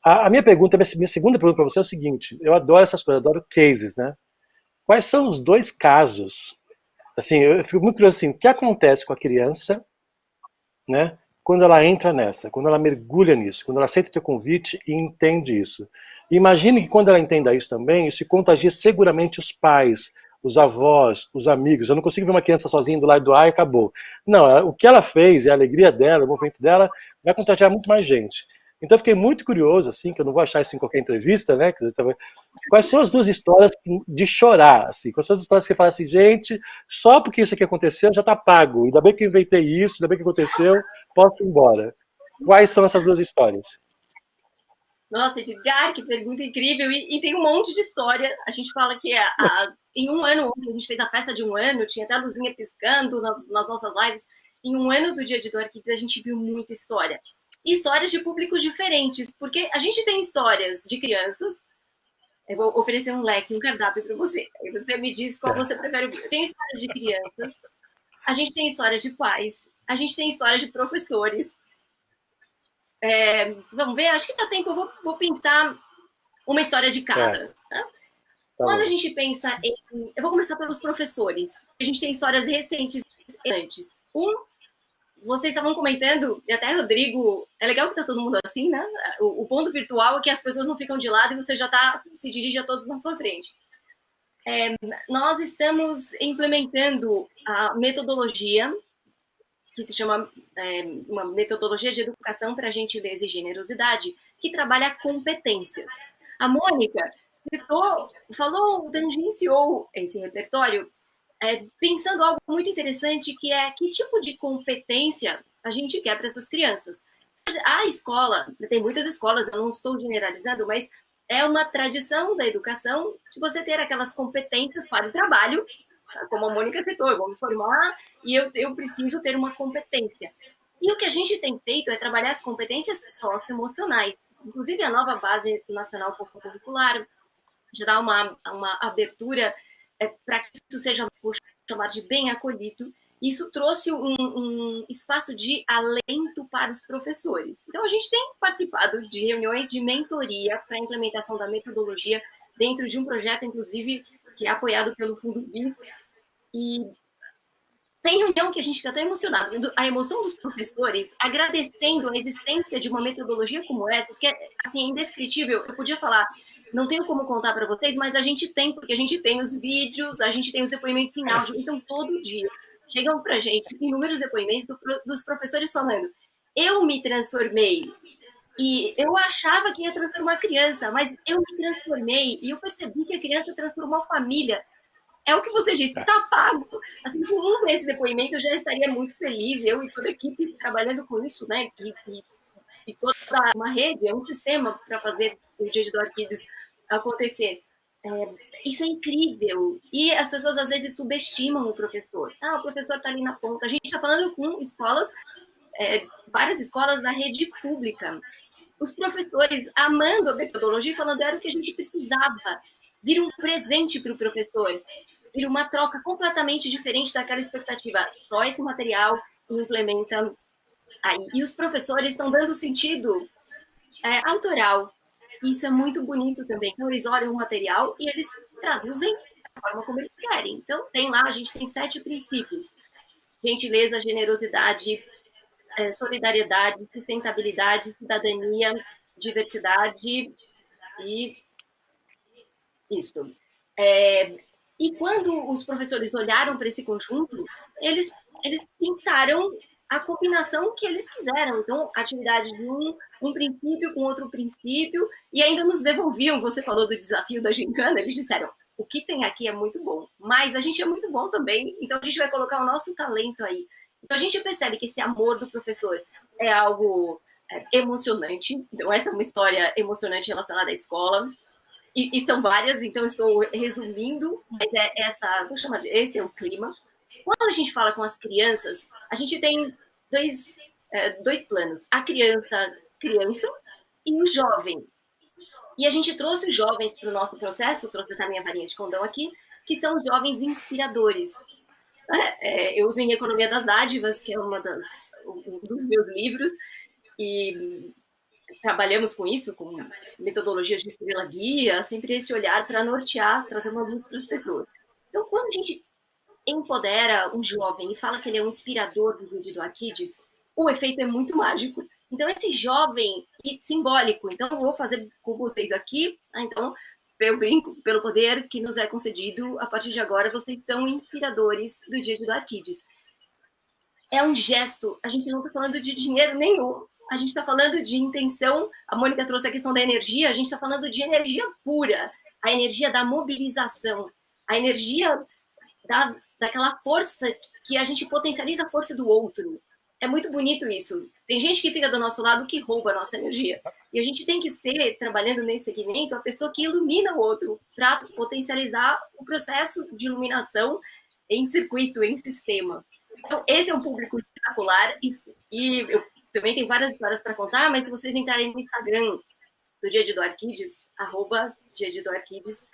[SPEAKER 3] A minha segunda pergunta para você é o seguinte, eu adoro essas coisas, adoro cases, né? Quais são os dois casos, assim, eu fico muito curioso assim, o que acontece com a criança, né, quando ela entra nessa, quando ela mergulha nisso, quando ela aceita o teu convite e entende isso. Imagine que quando ela entenda isso também, isso contagia seguramente os pais, os avós, os amigos. Eu não consigo ver uma criança sozinha do lado do ar e acabou. Não, o que ela fez, a alegria dela, o movimento dela, vai contagiar muito mais gente. Então eu fiquei muito curioso, assim, que eu não vou achar isso em qualquer entrevista, né? Quais são as duas histórias de chorar, assim? Quais são as histórias que você fala assim, gente, só porque isso aqui aconteceu já está pago. Ainda bem que eu inventei isso, ainda bem que aconteceu, posso ir embora. Quais são essas duas histórias?
[SPEAKER 2] Nossa, Edgar, que pergunta incrível. E tem um monte de história. A gente fala que em um ano, ontem a gente fez a festa de um ano, tinha até a luzinha piscando nas nossas lives. Em um ano do Dia de Dor Kids, a gente viu muita história. E histórias de público diferentes, porque a gente tem histórias de crianças. Eu vou oferecer um leque, um cardápio para você. Aí você me diz qual você prefere ouvir. Eu tenho histórias de crianças, a gente tem histórias de pais, a gente tem histórias de professores. Vamos ver, acho que dá tempo, eu vou pensar uma história de cada. Tá? Quando a gente pensa em... Eu vou começar pelos professores. A gente tem histórias recentes antes. Vocês estavam comentando, e até Rodrigo, é legal que tá todo mundo assim, né? O ponto virtual é que as pessoas não ficam de lado e você já se dirige a todos na sua frente. Nós estamos implementando a metodologia que se chama uma metodologia de educação para gentileza e generosidade, que trabalha competências. A Mônica tangenciou esse repertório, pensando algo muito interessante, que é que tipo de competência a gente quer para essas crianças. A escola, tem muitas escolas, eu não estou generalizando, mas é uma tradição da educação de você ter aquelas competências para o trabalho, como a Mônica citou, eu vou me formar e eu preciso ter uma competência. E o que a gente tem feito é trabalhar as competências socioemocionais. Inclusive, a nova Base Nacional Curricular já dá uma abertura para que isso seja chamado de bem acolhido. E isso trouxe um espaço de alento para os professores. Então, a gente tem participado de reuniões de mentoria para a implementação da metodologia dentro de um projeto, inclusive, que é apoiado pelo Fundo BIS, e tem reunião que a gente fica tão emocionado, a emoção dos professores, agradecendo a existência de uma metodologia como essa, que é assim, indescritível. Eu podia falar, não tenho como contar para vocês, mas a gente tem, porque a gente tem os vídeos, a gente tem os depoimentos em áudio, então todo dia chegam para a gente inúmeros depoimentos dos professores falando, eu me transformei, e eu achava que ia transformar a criança, mas eu me transformei, e eu percebi que a criança transformou a família. É o que você disse, está pago. Assim, com um desse depoimento, eu já estaria muito feliz, eu e toda a equipe trabalhando com isso, né? E toda uma rede, um sistema para fazer o Dia do Arquives acontecer. Isso é incrível. E as pessoas, às vezes, subestimam o professor. Ah, o professor está ali na ponta. A gente está falando com escolas, várias escolas da rede pública. Os professores amando a metodologia e falando era o que a gente precisava. Vira um presente para o professor, vira uma troca completamente diferente daquela expectativa. Só esse material implementa aí. E os professores estão dando sentido autoral. Isso é muito bonito também. Então, eles olham o material e eles traduzem da forma como eles querem. Então, a gente tem 7 princípios. Gentileza, generosidade, solidariedade, sustentabilidade, cidadania, diversidade e isso. E quando os professores olharam para esse conjunto, eles pensaram a combinação que eles quiseram. Então, atividade de um princípio com outro princípio, e ainda nos devolviam. Você falou do desafio da gincana, eles disseram, o que tem aqui é muito bom, mas a gente é muito bom também, então a gente vai colocar o nosso talento aí. Então, a gente percebe que esse amor do professor é algo emocionante. Então, essa é uma história emocionante relacionada à escola. E são várias, então eu estou resumindo, mas vou chamar esse é o clima. Quando a gente fala com as crianças, a gente tem dois planos. A criança e o jovem. E a gente trouxe os jovens para o nosso processo, trouxe até a minha varinha de condão aqui, que são os jovens inspiradores. Eu uso em Economia das Dádivas, que é um dos meus livros, e trabalhamos com isso, com metodologias de estrela guia, sempre esse olhar para nortear, trazer uma luz para as pessoas. Então, quando a gente empodera um jovem e fala que ele é um inspirador do Dia do Arquides, o efeito é muito mágico. Então, esse jovem simbólico, então eu vou fazer com vocês aqui, então eu brinco, pelo poder que nos é concedido, a partir de agora vocês são inspiradores do Dia do Arquides. É um gesto, a gente não está falando de dinheiro nenhum, a gente está falando de intenção, a Mônica trouxe a questão da energia, a gente está falando de energia pura, a energia da mobilização, a energia daquela força que a gente potencializa a força do outro. É muito bonito isso. Tem gente que fica do nosso lado que rouba a nossa energia. E a gente tem que ser, trabalhando nesse segmento, a pessoa que ilumina o outro para potencializar o processo de iluminação em circuito, em sistema. Então, esse é um público espetacular e eu também tenho várias histórias para contar, mas se vocês entrarem no Instagram do Dia do Arquides, @Dia do Arquides,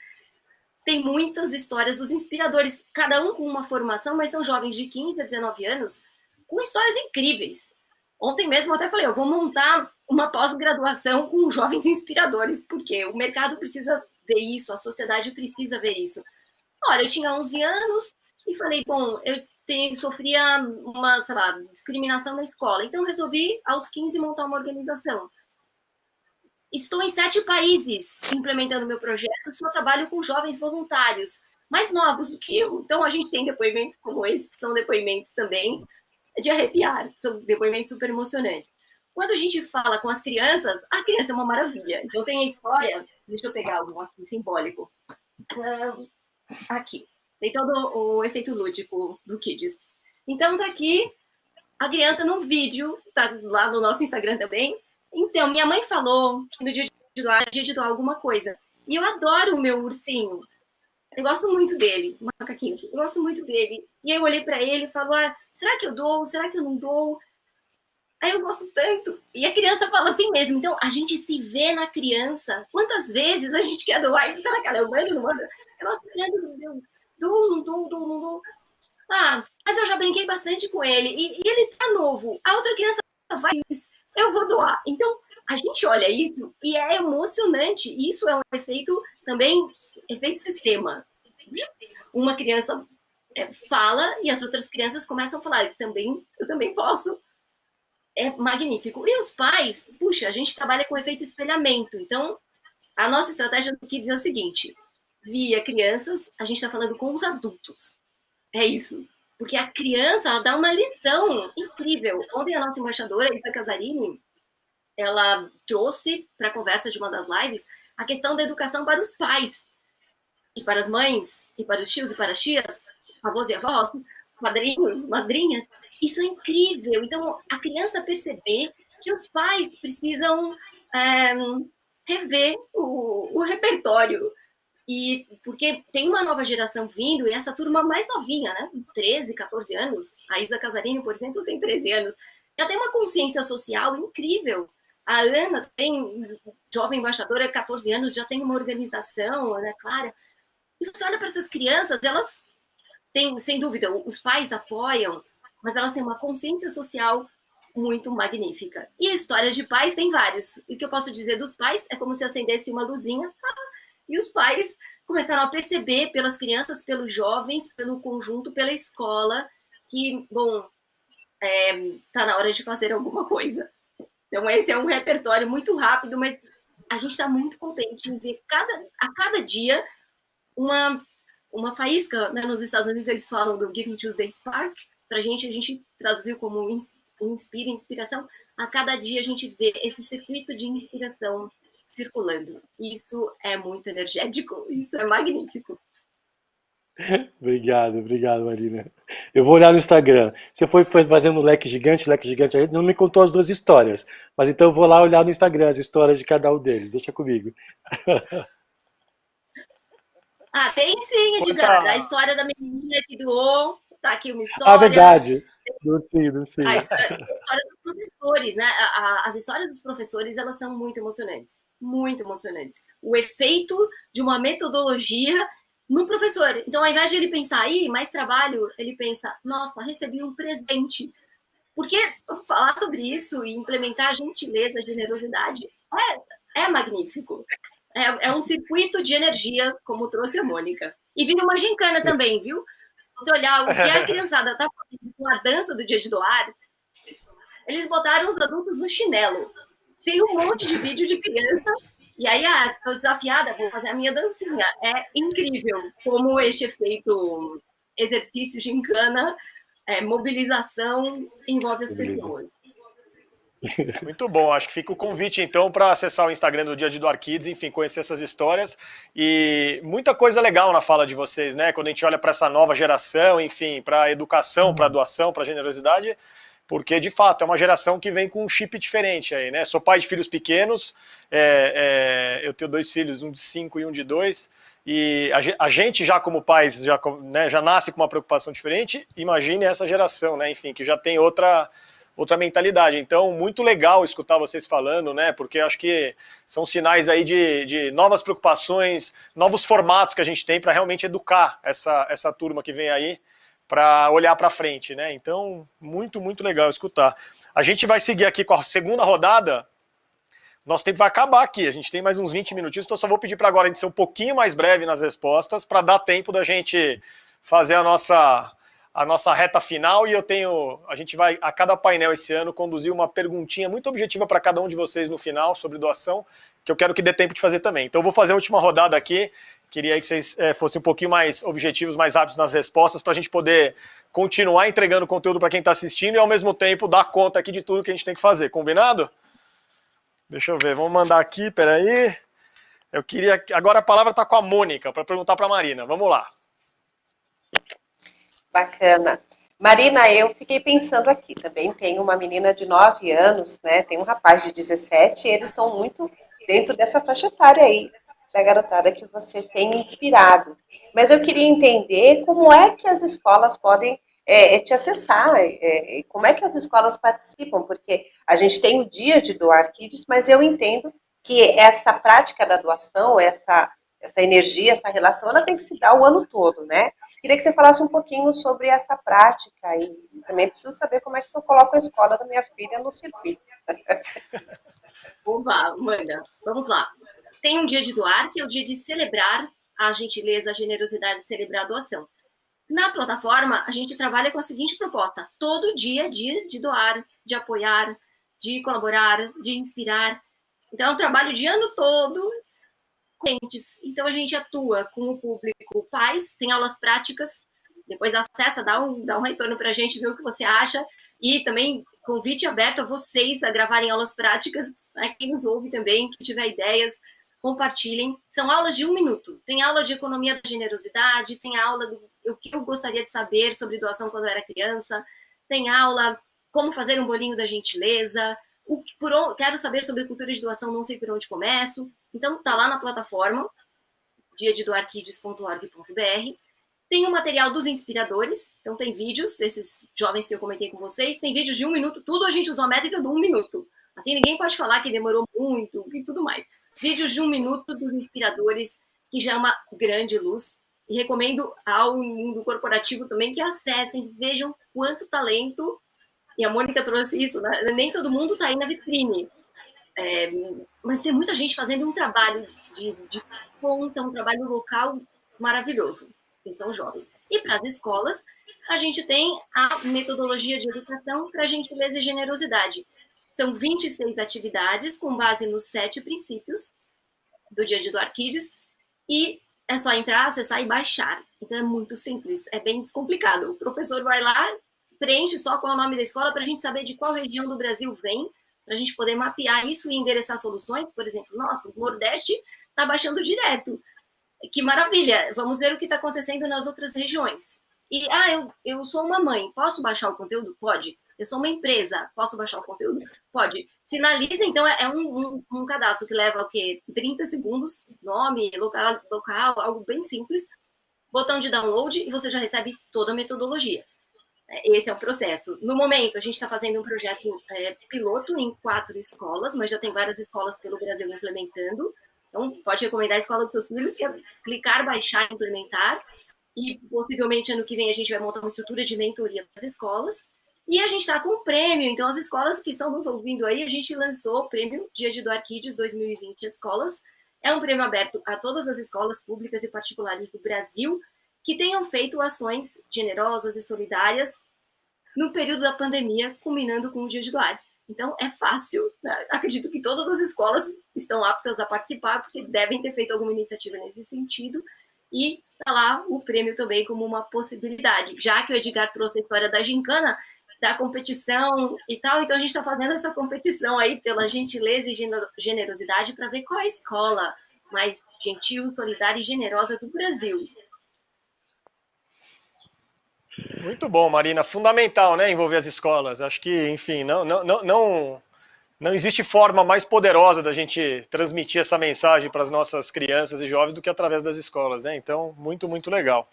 [SPEAKER 2] tem muitas histórias dos inspiradores, cada um com uma formação, mas são jovens de 15 a 19 anos, com histórias incríveis. Ontem mesmo eu até falei, eu vou montar uma pós-graduação com jovens inspiradores, porque o mercado precisa ver isso, a sociedade precisa ver isso. Olha, eu tinha 11 anos e falei, bom, eu sofria uma, sei lá, discriminação na escola, então resolvi, aos 15, montar uma organização. Estou em 7 países implementando meu projeto, só trabalho com jovens voluntários, mais novos do que eu. Então, a gente tem depoimentos como esse, que são depoimentos também de arrepiar, são depoimentos super emocionantes. Quando a gente fala com as crianças, a criança é uma maravilha. Então, tem a história, deixa eu pegar algum aqui simbólico. Aqui, tem todo o efeito lúdico do Kids. Então, tá aqui a criança num vídeo, tá lá no nosso Instagram também. Então, minha mãe falou que no dia de doar alguma coisa. E eu adoro o meu ursinho. Eu gosto muito dele, o macaquinho. Eu gosto muito dele. E aí eu olhei para ele e falo, será que eu dou? Será que eu não dou? Aí eu gosto tanto. E a criança fala assim mesmo. Então, a gente se vê na criança. Quantas vezes a gente quer doar e fica naquela, eu mando, não mando. Eu gosto tanto, não dou. Mas eu já brinquei bastante com ele. E ele tá novo. A outra criança vai, eu vou doar. Então, a gente olha isso e é emocionante. Isso é um efeito também, efeito sistema. uma criança fala e as outras crianças começam a falar, eu também posso. É magnífico. E os pais, puxa, a gente trabalha com efeito espelhamento. Então, a nossa estratégia do Kids é a seguinte: via crianças, a gente está falando com os adultos. É isso. Porque a criança, ela dá uma lição incrível. Ontem a nossa embaixadora, Isa Casarini, ela trouxe para a conversa de uma das lives a questão da educação para os pais, e para as mães, e para os tios e para as tias, avós e avós, padrinhos, madrinhas. Isso é incrível. Então, a criança perceber que os pais precisam rever o repertório. E porque tem uma nova geração vindo, e essa turma mais novinha, né? 13, 14 anos. A Isa Casarini, por exemplo, tem 13 anos. Ela tem uma consciência social incrível. A Ana tem, jovem embaixadora, 14 anos, já tem uma organização, Ana Clara. E você olha para essas crianças, elas têm, sem dúvida, os pais apoiam, mas elas têm uma consciência social muito magnífica. E histórias de pais tem vários. E o que eu posso dizer dos pais é como se acendesse uma luzinha e os pais começaram a perceber pelas crianças, pelos jovens, pelo conjunto, pela escola, que, bom, tá na hora de fazer alguma coisa. Então, esse é um repertório muito rápido, mas a gente está muito contente em ver a cada dia uma faísca, né? Nos Estados Unidos eles falam do Giving Tuesday Spark, a gente traduziu como inspiração. A cada dia a gente vê esse circuito de inspiração circulando. Isso é muito energético, isso é magnífico.
[SPEAKER 3] Obrigado, Marina. Eu vou olhar no Instagram. Você foi fazendo um leque gigante, aí não me contou as duas histórias, mas então eu vou lá olhar no Instagram as histórias de cada um deles. Deixa comigo.
[SPEAKER 2] Tem sim, Edgar. A história da menina que doou, tá aqui uma história.
[SPEAKER 3] Verdade. Do sim.
[SPEAKER 2] A história dos professores, né? As histórias dos professores, elas são muito emocionantes. Muito emocionantes. O efeito de uma metodologia no professor. Então, ao invés de ele pensar, mais trabalho, ele pensa, nossa, recebi um presente. Porque falar sobre isso e implementar a gentileza, a generosidade, é magnífico. É um circuito de energia, como trouxe a Mônica. E vira uma gincana também, viu? Se você olhar o que a criançada está fazendo com a dança do Dia de Doar, eles botaram os adultos no chinelo. Tem um monte de vídeo de criança, e aí, estou desafiada, vou fazer a minha dancinha. É incrível como este efeito exercício, gincana, mobilização, envolve as pessoas.
[SPEAKER 1] Muito bom, acho que fica o convite então para acessar o Instagram do Dia de Doar Kids, enfim, conhecer essas histórias e muita coisa legal na fala de vocês, né? Quando a gente olha para essa nova geração, enfim, para a educação, para a doação, para a generosidade, porque de fato é uma geração que vem com um chip diferente aí, né? Sou pai de filhos pequenos, eu tenho 2 filhos, um de 5 e um de 2, e a gente já como pais já nasce com uma preocupação diferente, imagine essa geração, né? Enfim, que já tem outra mentalidade. Então, muito legal escutar vocês falando, né? Porque acho que são sinais aí de novas preocupações, novos formatos que a gente tem para realmente educar essa turma que vem aí para olhar para frente, né? Então, muito, muito legal escutar. A gente vai seguir aqui com a segunda rodada. Nosso tempo vai acabar aqui. A gente tem mais uns 20 minutinhos, então só vou pedir para agora a gente ser um pouquinho mais breve nas respostas para dar tempo da gente fazer a nossa reta final, e a gente vai, a cada painel esse ano, conduzir uma perguntinha muito objetiva para cada um de vocês no final, sobre doação, que eu quero que dê tempo de fazer também. Então eu vou fazer a última rodada aqui, queria que vocês fossem um pouquinho mais objetivos, mais rápidos nas respostas, para a gente poder continuar entregando conteúdo para quem está assistindo e ao mesmo tempo dar conta aqui de tudo que a gente tem que fazer, combinado? Deixa eu ver, vamos mandar aqui, peraí. Agora a palavra está com a Mônica, para perguntar para a Marina, vamos lá.
[SPEAKER 4] Bacana. Marina, eu fiquei pensando aqui, também tenho uma menina de 9 anos, né? Tem um rapaz de 17, e eles estão muito dentro dessa faixa etária aí, da garotada que você tem inspirado. Mas eu queria entender como é que as escolas podem te acessar, como é que as escolas participam, porque a gente tem o Dia de Doar Kids, mas eu entendo que essa prática da doação, essa energia, essa relação, ela tem que se dar o ano todo, né? Queria que você falasse um pouquinho sobre essa prática e também preciso saber como é que eu coloco a escola da minha filha no circuito.
[SPEAKER 2] Oba, Amanda, vamos lá. Tem um dia de doar, que é o dia de celebrar a gentileza, a generosidade, celebrar a doação. Na plataforma, a gente trabalha com a seguinte proposta: todo dia é dia de doar, de apoiar, de colaborar, de inspirar. Então, é um trabalho de ano todo. Então, a gente atua com o público pais, tem aulas práticas, depois acessa, dá um retorno para a gente, ver o que você acha, e também convite aberto a vocês a gravarem aulas práticas, né? Quem nos ouve também, que tiver ideias, compartilhem. São aulas de 1 minuto. Tem aula de economia da generosidade, tem aula do que eu gostaria de saber sobre doação quando eu era criança, tem aula como fazer um bolinho da gentileza, quero saber sobre cultura de doação, não sei por onde começo. Então, tá lá na plataforma, diadedoarquides.org.br. Tem o material dos inspiradores, então tem vídeos, esses jovens que eu comentei com vocês, tem vídeos de 1 minuto, tudo a gente usa a métrica do 1 minuto. Assim, ninguém pode falar que demorou muito e tudo mais. Vídeos de 1 minuto dos inspiradores, que já é uma grande luz. E recomendo ao mundo corporativo também que acessem, vejam quanto talento. E a Mônica trouxe isso, né? Nem todo mundo está aí na vitrine. Mas tem muita gente fazendo um trabalho de ponta, um trabalho local maravilhoso, que são jovens. E para as escolas, a gente tem a metodologia de educação para gentileza e generosidade. São 26 atividades com base nos 7 princípios do Dia de Doar Kids, e é só entrar, acessar e baixar. Então é muito simples, é bem descomplicado. O professor vai lá, preenche só qual é o nome da escola para a gente saber de qual região do Brasil vem, para a gente poder mapear isso e endereçar soluções. Por exemplo, nossa, o Nordeste está baixando direto. Que maravilha, vamos ver o que está acontecendo nas outras regiões. E, eu sou uma mãe, posso baixar o conteúdo? Pode. Eu sou uma empresa, posso baixar o conteúdo? Pode. Sinaliza, então, é um cadastro que leva o quê? 30 segundos, nome, local, algo bem simples, botão de download e você já recebe toda a metodologia. Esse é o processo. No momento, a gente está fazendo um projeto piloto em 4 escolas, mas já tem várias escolas pelo Brasil implementando. Então, pode recomendar a escola dos seus filhos, que é clicar, baixar, implementar. E, possivelmente, ano que vem, a gente vai montar uma estrutura de mentoria para as escolas. E a gente está com o prêmio. Então, as escolas que estão nos ouvindo aí, a gente lançou o prêmio Dia de Doar Kids 2020 Escolas. É um prêmio aberto a todas as escolas públicas e particulares do Brasil que tenham feito ações generosas e solidárias no período da pandemia, culminando com o Dia de Doar. Então, é fácil, né? Acredito que todas as escolas estão aptas a participar, porque devem ter feito alguma iniciativa nesse sentido, e está lá o prêmio também como uma possibilidade. Já que o Edgar trouxe a história da gincana, da competição e tal, então a gente está fazendo essa competição aí pela gentileza e generosidade para ver qual é a escola mais gentil, solidária e generosa do Brasil.
[SPEAKER 1] Muito bom, Marina. Fundamental, né, envolver as escolas. Acho que, enfim, não existe forma mais poderosa da gente transmitir essa mensagem para as nossas crianças e jovens do que através das escolas, né? Então, muito, muito legal.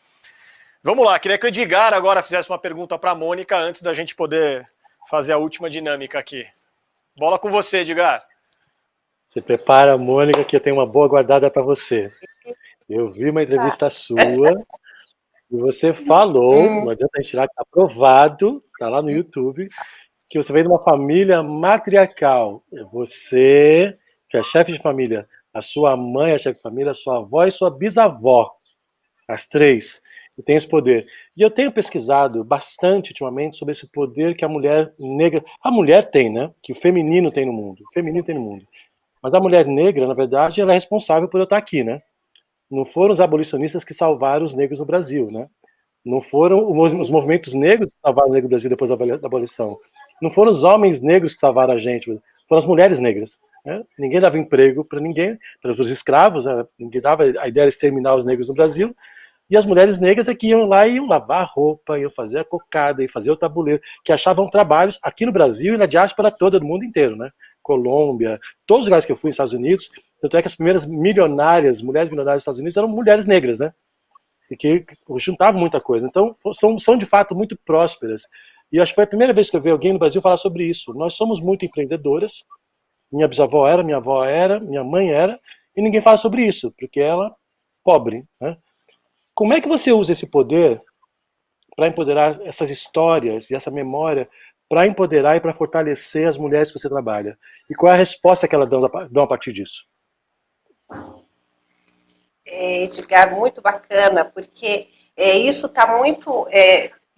[SPEAKER 1] Vamos lá, queria que o Edgar agora fizesse uma pergunta para a Mônica antes da gente poder fazer a última dinâmica aqui. Bola com você, Edgar.
[SPEAKER 3] Você prepara, Mônica, que eu tenho uma boa guardada para você. Eu vi uma entrevista sua e você falou, não adianta a gente tirar, que está aprovado, está lá no YouTube, que você veio de uma família matriarcal. Você, que é chefe de família, a sua mãe é chefe de família, a sua avó e sua bisavó, as 3, e tem esse poder. E eu tenho pesquisado bastante ultimamente sobre esse poder que a mulher negra... A mulher tem, né? Que o feminino tem no mundo. O feminino tem no mundo. Mas a mulher negra, na verdade, ela é responsável por eu estar aqui, né? Não foram os abolicionistas que salvaram os negros no Brasil, né? Não foram os movimentos negros que salvaram o negro no Brasil depois da abolição. Não foram os homens negros que salvaram a gente, foram as mulheres negras. Né? Ninguém dava emprego para ninguém, para os escravos, ninguém dava a ideia de exterminar os negros no Brasil, e as mulheres negras é que iam lá e iam lavar a roupa, iam fazer a cocada, iam fazer o tabuleiro, que achavam trabalhos aqui no Brasil e na diáspora toda do mundo inteiro, né? Colômbia, todos os lugares que eu fui nos Estados Unidos, tanto é que as primeiras milionárias, mulheres milionárias dos Estados Unidos eram mulheres negras, né? E que juntavam muita coisa. Então, são de fato muito prósperas. E acho que foi a primeira vez que eu vi alguém no Brasil falar sobre isso. Nós somos muito empreendedoras. Minha bisavó era, minha avó era, minha mãe era, e ninguém fala sobre isso, porque ela é pobre, né? Como é que você usa esse poder para empoderar essas histórias e essa memória, para empoderar e para fortalecer as mulheres que você trabalha? E qual é a resposta que elas dão a partir disso?
[SPEAKER 4] Edgar, muito bacana, porque isso está muito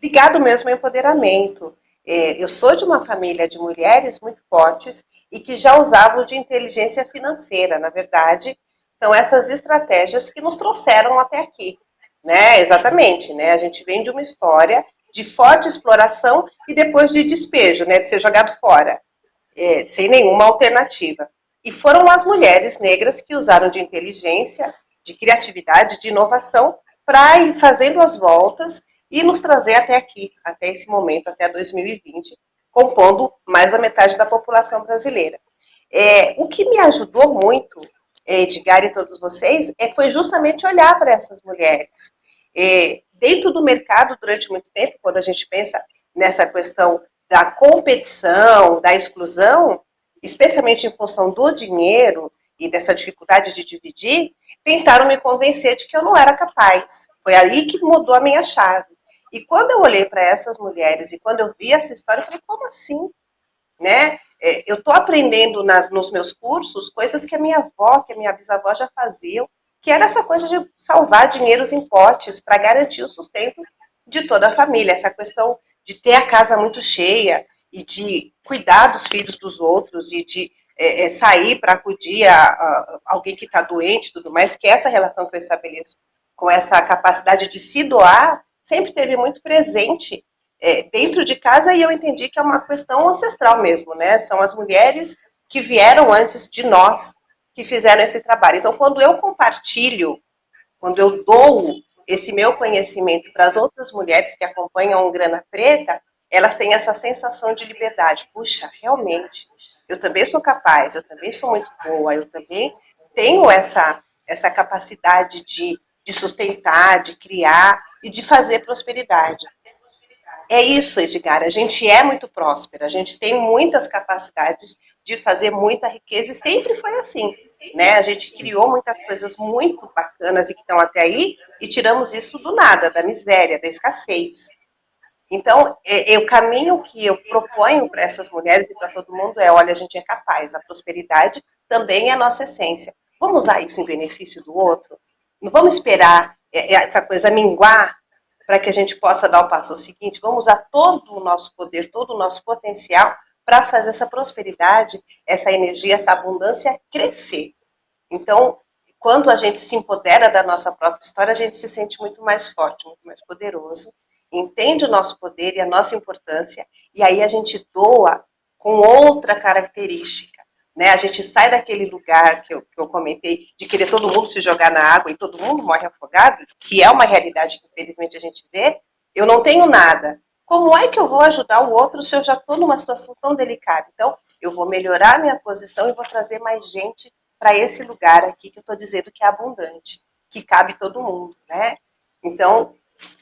[SPEAKER 4] ligado mesmo ao empoderamento. Eu sou de uma família de mulheres muito fortes e que já usavam de inteligência financeira. Na verdade, são essas estratégias que nos trouxeram até aqui, né? Exatamente, né? A gente vem de uma história de forte exploração e depois de despejo, né? De ser jogado fora, sem nenhuma alternativa. E foram as mulheres negras que usaram de inteligência, de criatividade, de inovação, para ir fazendo as voltas e nos trazer até aqui, até esse momento, até 2020, compondo mais da metade da população brasileira. O que me ajudou muito, Edgar e todos vocês, foi justamente olhar para essas mulheres. Dentro do mercado, durante muito tempo, quando a gente pensa nessa questão da competição, da exclusão, especialmente em função do dinheiro e dessa dificuldade de dividir, tentaram me convencer de que eu não era capaz. Foi aí que mudou a minha chave. E quando eu olhei para essas mulheres e quando eu vi essa história, eu falei, como assim? Né? Eu estou aprendendo nos meus cursos coisas que a minha avó, que a minha bisavó já faziam, que era essa coisa de salvar dinheiros em potes para garantir o sustento de toda a família. Essa questão de ter a casa muito cheia e de cuidar dos filhos dos outros e de sair para acudir a alguém que está doente e tudo mais, que essa relação que eu estabeleço com essa capacidade de se doar sempre teve muito presente dentro de casa, e eu entendi que é uma questão ancestral mesmo, né? São as mulheres que vieram antes de nós que fizeram esse trabalho. Então, quando eu compartilho, quando eu dou esse meu conhecimento para as outras mulheres que acompanham o Grana Preta, elas têm essa sensação de liberdade. Puxa, realmente, eu também sou capaz, eu também sou muito boa, eu também tenho essa capacidade de sustentar, de criar e de fazer prosperidade. É isso, Edgar, a gente é muito próspera, a gente tem muitas capacidades de fazer muita riqueza e sempre foi assim, né? A gente criou muitas coisas muito bacanas e que estão até aí e tiramos isso do nada, da miséria, da escassez. Então, o caminho que eu proponho para essas mulheres e para todo mundo olha, a gente é capaz, a prosperidade também é a nossa essência. Vamos usar isso em benefício do outro? Não vamos esperar essa coisa minguar para que a gente possa dar o passo seguinte. Vamos usar todo o nosso poder, todo o nosso potencial para fazer essa prosperidade, essa energia, essa abundância crescer. Então, quando a gente se empodera da nossa própria história, a gente se sente muito mais forte, muito mais poderoso, entende o nosso poder e a nossa importância, e aí a gente doa com outra característica. Né? A gente sai daquele lugar que eu comentei, de querer todo mundo se jogar na água e todo mundo morre afogado, que é uma realidade que infelizmente a gente vê. Eu não tenho nada. Como é que eu vou ajudar o outro se eu já estou numa situação tão delicada? Então, eu vou melhorar a minha posição e vou trazer mais gente para esse lugar aqui que eu estou dizendo que é abundante, que cabe todo mundo, né? Então,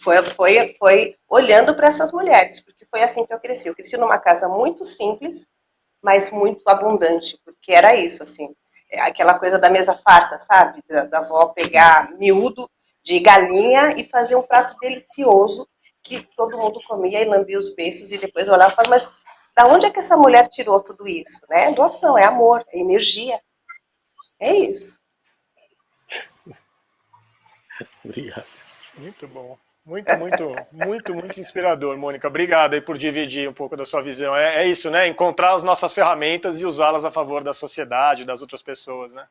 [SPEAKER 4] foi olhando para essas mulheres, porque foi assim que eu cresci. Eu cresci numa casa muito simples, mas muito abundante, porque era isso, assim, aquela coisa da mesa farta, sabe? Da avó pegar miúdo de galinha e fazer um prato delicioso que todo mundo comia e lambia os beiços e depois olhava e falava, mas da onde é que essa mulher tirou tudo isso? Né? Doação, é amor, é energia. É isso.
[SPEAKER 3] Obrigado.
[SPEAKER 1] Muito bom. Muito inspirador, Mônica. Obrigado aí por dividir um pouco da sua visão. É isso, né? Encontrar as nossas ferramentas e usá-las a favor da sociedade, das outras pessoas, né?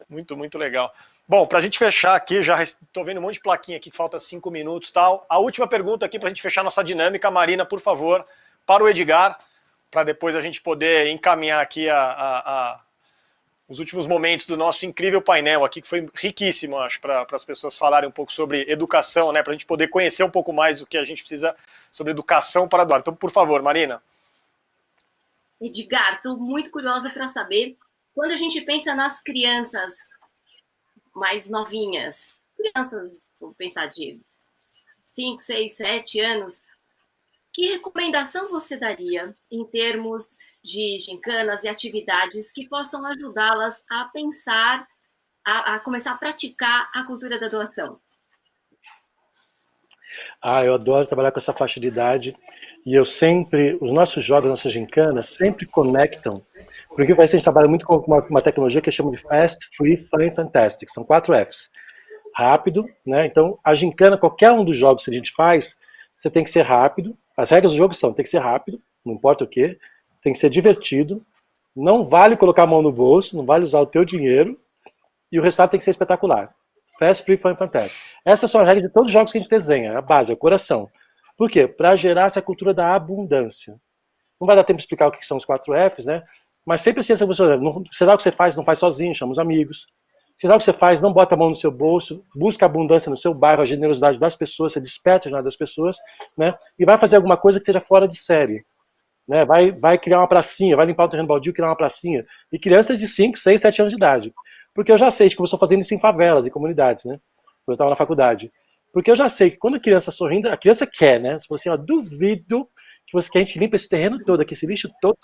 [SPEAKER 1] Muito legal. Bom, para a gente fechar aqui, já estou vendo um monte de plaquinha aqui que falta 5 minutos e tal. A última pergunta aqui para a gente fechar nossa dinâmica, Marina, por favor, para o Edgar, para depois a gente poder encaminhar aqui os últimos momentos do nosso incrível painel aqui, que foi riquíssimo, acho, para as pessoas falarem um pouco sobre educação, né, para a gente poder conhecer um pouco mais o que a gente precisa sobre educação para doar. Então, por favor, Marina.
[SPEAKER 2] Edgar, estou muito curiosa para saber, quando a gente pensa nas crianças mais novinhas, crianças, vamos pensar de 5, 6, 7 anos, que recomendação você daria em termos de gincanas e atividades que possam ajudá-las a pensar, a começar a praticar a cultura da doação?
[SPEAKER 3] Eu adoro trabalhar com essa faixa de idade e os nossos jogos, nossas gincanas sempre conectam, porque a gente trabalha muito com uma tecnologia que chama de Fast, Free, Fun e Fantastic, são 4 Fs. rápido, né? Então, a gincana, qualquer um dos jogos que a gente faz, você tem que ser rápido. As regras do jogo são, tem que ser rápido, não importa o quê, tem que ser divertido, não vale colocar a mão no bolso, não vale usar o teu dinheiro, e o resultado tem que ser espetacular. Fast, free, fun, fantástico. Essas são as regras de todos os jogos que a gente desenha, a base, o coração. Por quê? Para gerar essa cultura da abundância. Não vai dar tempo de explicar o que são os 4 Fs, né? Mas sempre assim, será o que você faz, não faz sozinho, chama os amigos. Será o que você faz, não bota a mão no seu bolso, busca a abundância no seu bairro, a generosidade das pessoas, você desperta a generosidade das pessoas, né? E vai fazer alguma coisa que seja fora de série. Né? Vai criar uma pracinha, vai limpar o terreno baldio e criar uma pracinha. E crianças de 5, 6, 7 anos de idade. Porque eu já sei que começou fazendo isso em favelas, em comunidades, né? Quando eu estava na faculdade. Porque eu já sei que quando a criança sorrindo, a criança quer, né? Se você, duvido que a gente limpa esse terreno todo, aqui, esse lixo todo,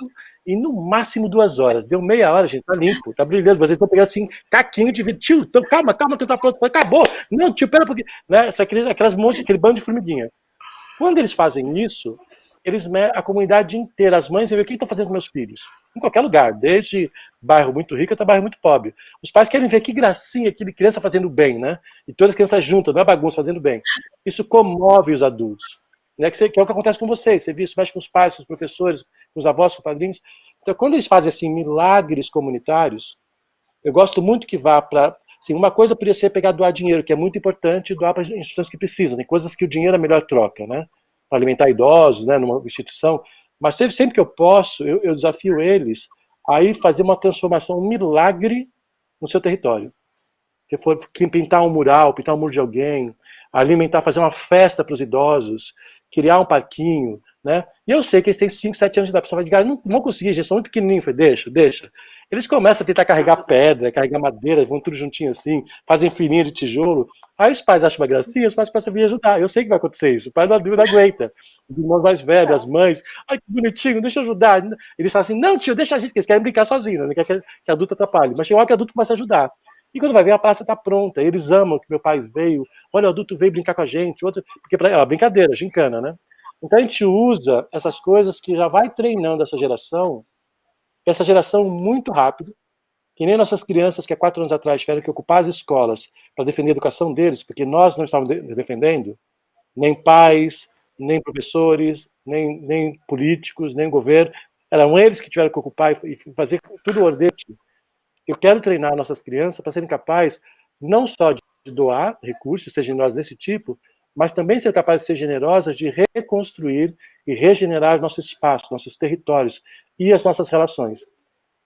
[SPEAKER 3] e no máximo 2 horas. Deu meia hora, gente, tá limpo, tá brilhando. Vocês estão pegando assim, caquinho de vidro. Tio, então, calma, tu tá pronto. Acabou. Não, tio, pera um pouquinho. Né? Aquele bando de formiguinha. Quando eles fazem isso, a comunidade inteira, as mães, vê o que estão fazendo com meus filhos. Em qualquer lugar, desde bairro muito rico até bairro muito pobre. Os pais querem ver que gracinha, aquele criança fazendo bem, né? E todas as crianças juntas, não é bagunça, fazendo bem. Isso comove os adultos. Né? Que é o que acontece com vocês. Você vê isso, mexe com os pais, com os professores, com os avós, com os padrinhos. Então, quando eles fazem assim milagres comunitários, eu gosto muito que vá para... Assim, uma coisa poderia ser pegar doar dinheiro, que é muito importante, doar para instituições que precisam. Tem coisas que o dinheiro é a melhor troca, né? Para alimentar idosos, né, numa instituição. Mas sempre que eu posso, eu desafio eles a ir fazer uma transformação, um milagre no seu território. Que for pintar um mural, pintar um muro de alguém, alimentar, fazer uma festa para os idosos, criar um parquinho, né? E eu sei que eles têm 5, 7 anos de idade. A pessoa vai dizer, não vão conseguir, gente, são muito pequenininhos. Eu falei, deixa. Eles começam a tentar carregar pedra, carregar madeira, vão tudo juntinho assim, fazem filinha de tijolo. Aí os pais acham uma gracinha, os pais começam a vir ajudar. Eu sei que vai acontecer isso. O pai não aguenta. Os irmãos mais velhos, as mães, ai que bonitinho, deixa eu ajudar. Eles falam assim, não tio, deixa a gente, porque eles querem brincar sozinhos, não quer que adulto atrapalhe. Mas chega uma hora que o adulto começa a ajudar. E quando vai ver, a praça está pronta. Eles amam que meu pai veio. Olha, o adulto veio brincar com a gente. Porque é brincadeira, gincana, né? Então a gente usa essas coisas que já vai treinando essa geração muito rápido, que nem nossas crianças que há 4 anos atrás tiveram que ocupar as escolas para defender a educação deles, porque nós não estávamos defendendo, nem pais, nem professores, nem políticos, nem governo. Eram eles que tiveram que ocupar e fazer tudo o ordete. Eu quero treinar nossas crianças para serem capazes não só de doar recursos, ser generosas desse tipo, mas também ser capazes de ser generosas de reconstruir e regenerar nosso espaço, nossos territórios e as nossas relações.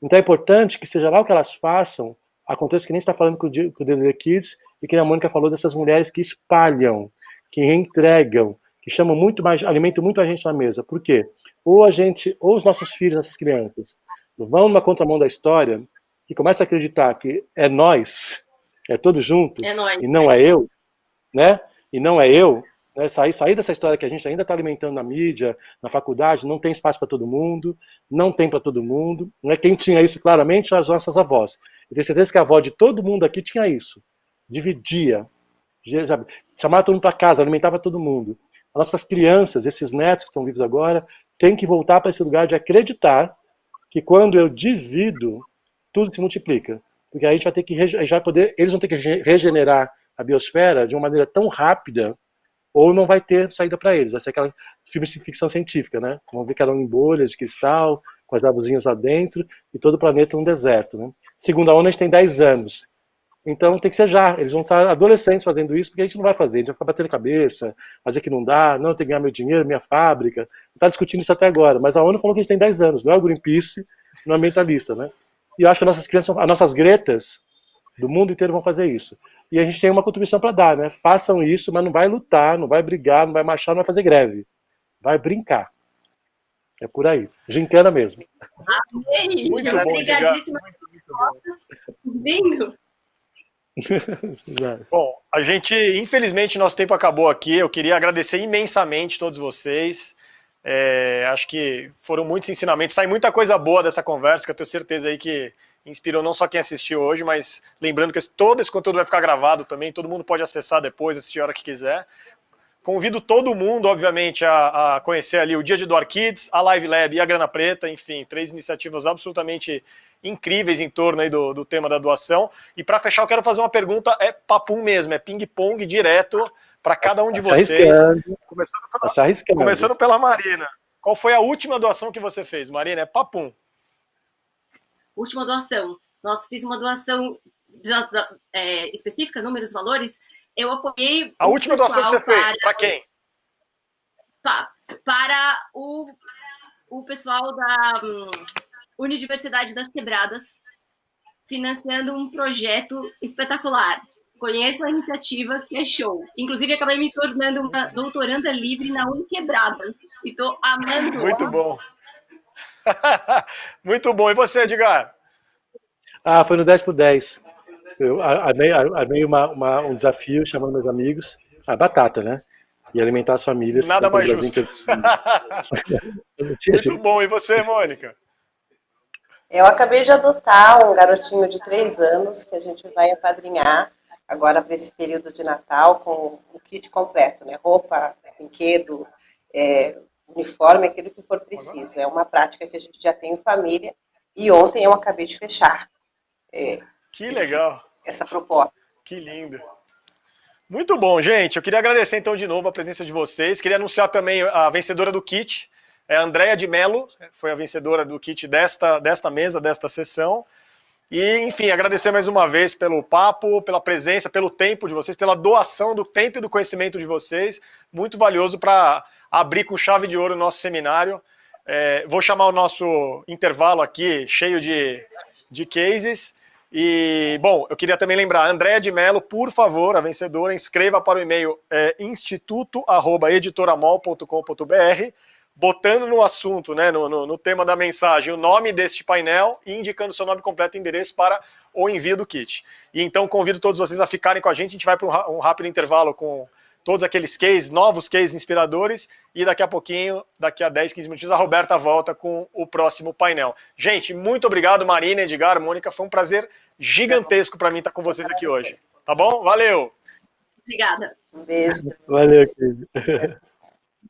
[SPEAKER 3] Então é importante que seja lá o que elas façam, aconteça que nem está falando com o DDD Kids e que a Mônica falou dessas mulheres que espalham, que reentregam, que chamam muito mais, alimentam muito a gente na mesa. Por quê? Ou os nossos filhos, nossas crianças, vão na contramão da história e começam a acreditar que é nós, é todos juntos, e não é eu, né? E não é eu, né? Sair dessa história que a gente ainda está alimentando na mídia, na faculdade, não tem espaço para todo mundo, não tem para todo mundo. Né? Quem tinha isso claramente são as nossas avós. Eu tenho certeza que a avó de todo mundo aqui tinha isso. Dividia, sabe? Chamava todo mundo para casa, alimentava todo mundo. As nossas crianças, esses netos que estão vivos agora, têm que voltar para esse lugar de acreditar que quando eu divido, tudo se multiplica. Porque aí a gente vai ter que, eles vão ter que regenerar a biosfera de uma maneira tão rápida, ou não vai ter saída para eles. Vai ser aquela filme de ficção científica, né? Vão ver que eram em bolhas de cristal, com as árvorezinhas lá dentro, e todo o planeta um deserto, né? Segunda onda a gente tem 10 anos. Então tem que ser já. Eles vão estar adolescentes fazendo isso, porque a gente não vai fazer. A gente vai ficar batendo cabeça, fazer que não dá, não, tem que ganhar meu dinheiro, minha fábrica. Está discutindo isso até agora. Mas a ONU falou que a gente tem 10 anos, não é o Greenpeace, não é ambientalista, né? E eu acho que as nossas crianças, as nossas Gretas do mundo inteiro vão fazer isso. E a gente tem uma contribuição para dar, né? Façam isso, mas não vai lutar, não vai brigar, não vai marchar, não vai fazer greve. Vai brincar. É por aí. Gincana mesmo.
[SPEAKER 2] Amei!
[SPEAKER 1] Muito bom,
[SPEAKER 2] obrigadíssima. Lindo!
[SPEAKER 1] Bom, a gente, infelizmente, nosso tempo acabou aqui. Eu queria agradecer imensamente todos vocês. Acho que foram muitos ensinamentos. Sai muita coisa boa dessa conversa, que eu tenho certeza aí que inspirou não só quem assistiu hoje, mas lembrando que todo esse conteúdo vai ficar gravado também, todo mundo pode acessar depois, assistir a hora que quiser. Convido todo mundo, obviamente, a conhecer ali o Dia de Doar Kids, a Live Lab e a Grana Preta, enfim, 3 iniciativas absolutamente incríveis em torno aí do tema da doação. E para fechar, eu quero fazer uma pergunta, papum mesmo, é ping-pong direto para cada um de vocês. Começando pela Marina. Qual foi a última doação que você fez, Marina? É papum.
[SPEAKER 2] Última doação. Nossa, fiz uma doação específica, números, valores. Eu apoiei
[SPEAKER 1] a última doação que você fez, para quem?
[SPEAKER 2] Para o pessoal da Universidade das Quebradas, financiando um projeto espetacular. Conheço a iniciativa, que é show. Inclusive, acabei me tornando uma doutoranda livre na Uniquebradas. E estou amando.
[SPEAKER 1] Muito bom. Muito bom. E você, Edgar?
[SPEAKER 3] Foi no 10x10. Eu armei um desafio chamando meus amigos. Batata, né? E alimentar as famílias.
[SPEAKER 1] Nada mais justo. Muito bom. E você, Mônica?
[SPEAKER 4] Eu acabei de adotar um garotinho de 3 anos que a gente vai apadrinhar agora para esse período de Natal com o kit completo, né? Roupa, brinquedo, uniforme, aquilo que for preciso. É uma prática que a gente já tem em família e ontem eu acabei de fechar.
[SPEAKER 1] Que legal.
[SPEAKER 4] Essa proposta.
[SPEAKER 1] Que lindo. Muito bom, gente. Eu queria agradecer então de novo a presença de vocês. Queria anunciar também a vencedora do kit. É a Andréia de Mello, foi a vencedora do kit desta mesa, desta sessão. E, enfim, agradecer mais uma vez pelo papo, pela presença, pelo tempo de vocês, pela doação do tempo e do conhecimento de vocês. Muito valioso para abrir com chave de ouro o nosso seminário. Vou chamar o nosso intervalo aqui, cheio de cases. E, bom, eu queria também lembrar, Andréia de Mello, por favor, a vencedora, inscreva para o e-mail instituto@editoramol.com.br, botando no assunto, né, no tema da mensagem, o nome deste painel e indicando seu nome completo e endereço para o envio do kit. E então convido todos vocês a ficarem com a gente vai para um rápido intervalo com todos aqueles cases, novos cases inspiradores, e daqui a pouquinho, daqui a 10, 15 minutinhos, a Roberta volta com o próximo painel. Gente, muito obrigado, Marina, Edgar, Mônica, foi um prazer gigantesco para mim estar com vocês aqui hoje. Tá bom? Valeu!
[SPEAKER 2] Obrigada.
[SPEAKER 4] Um beijo.
[SPEAKER 3] Valeu, querido.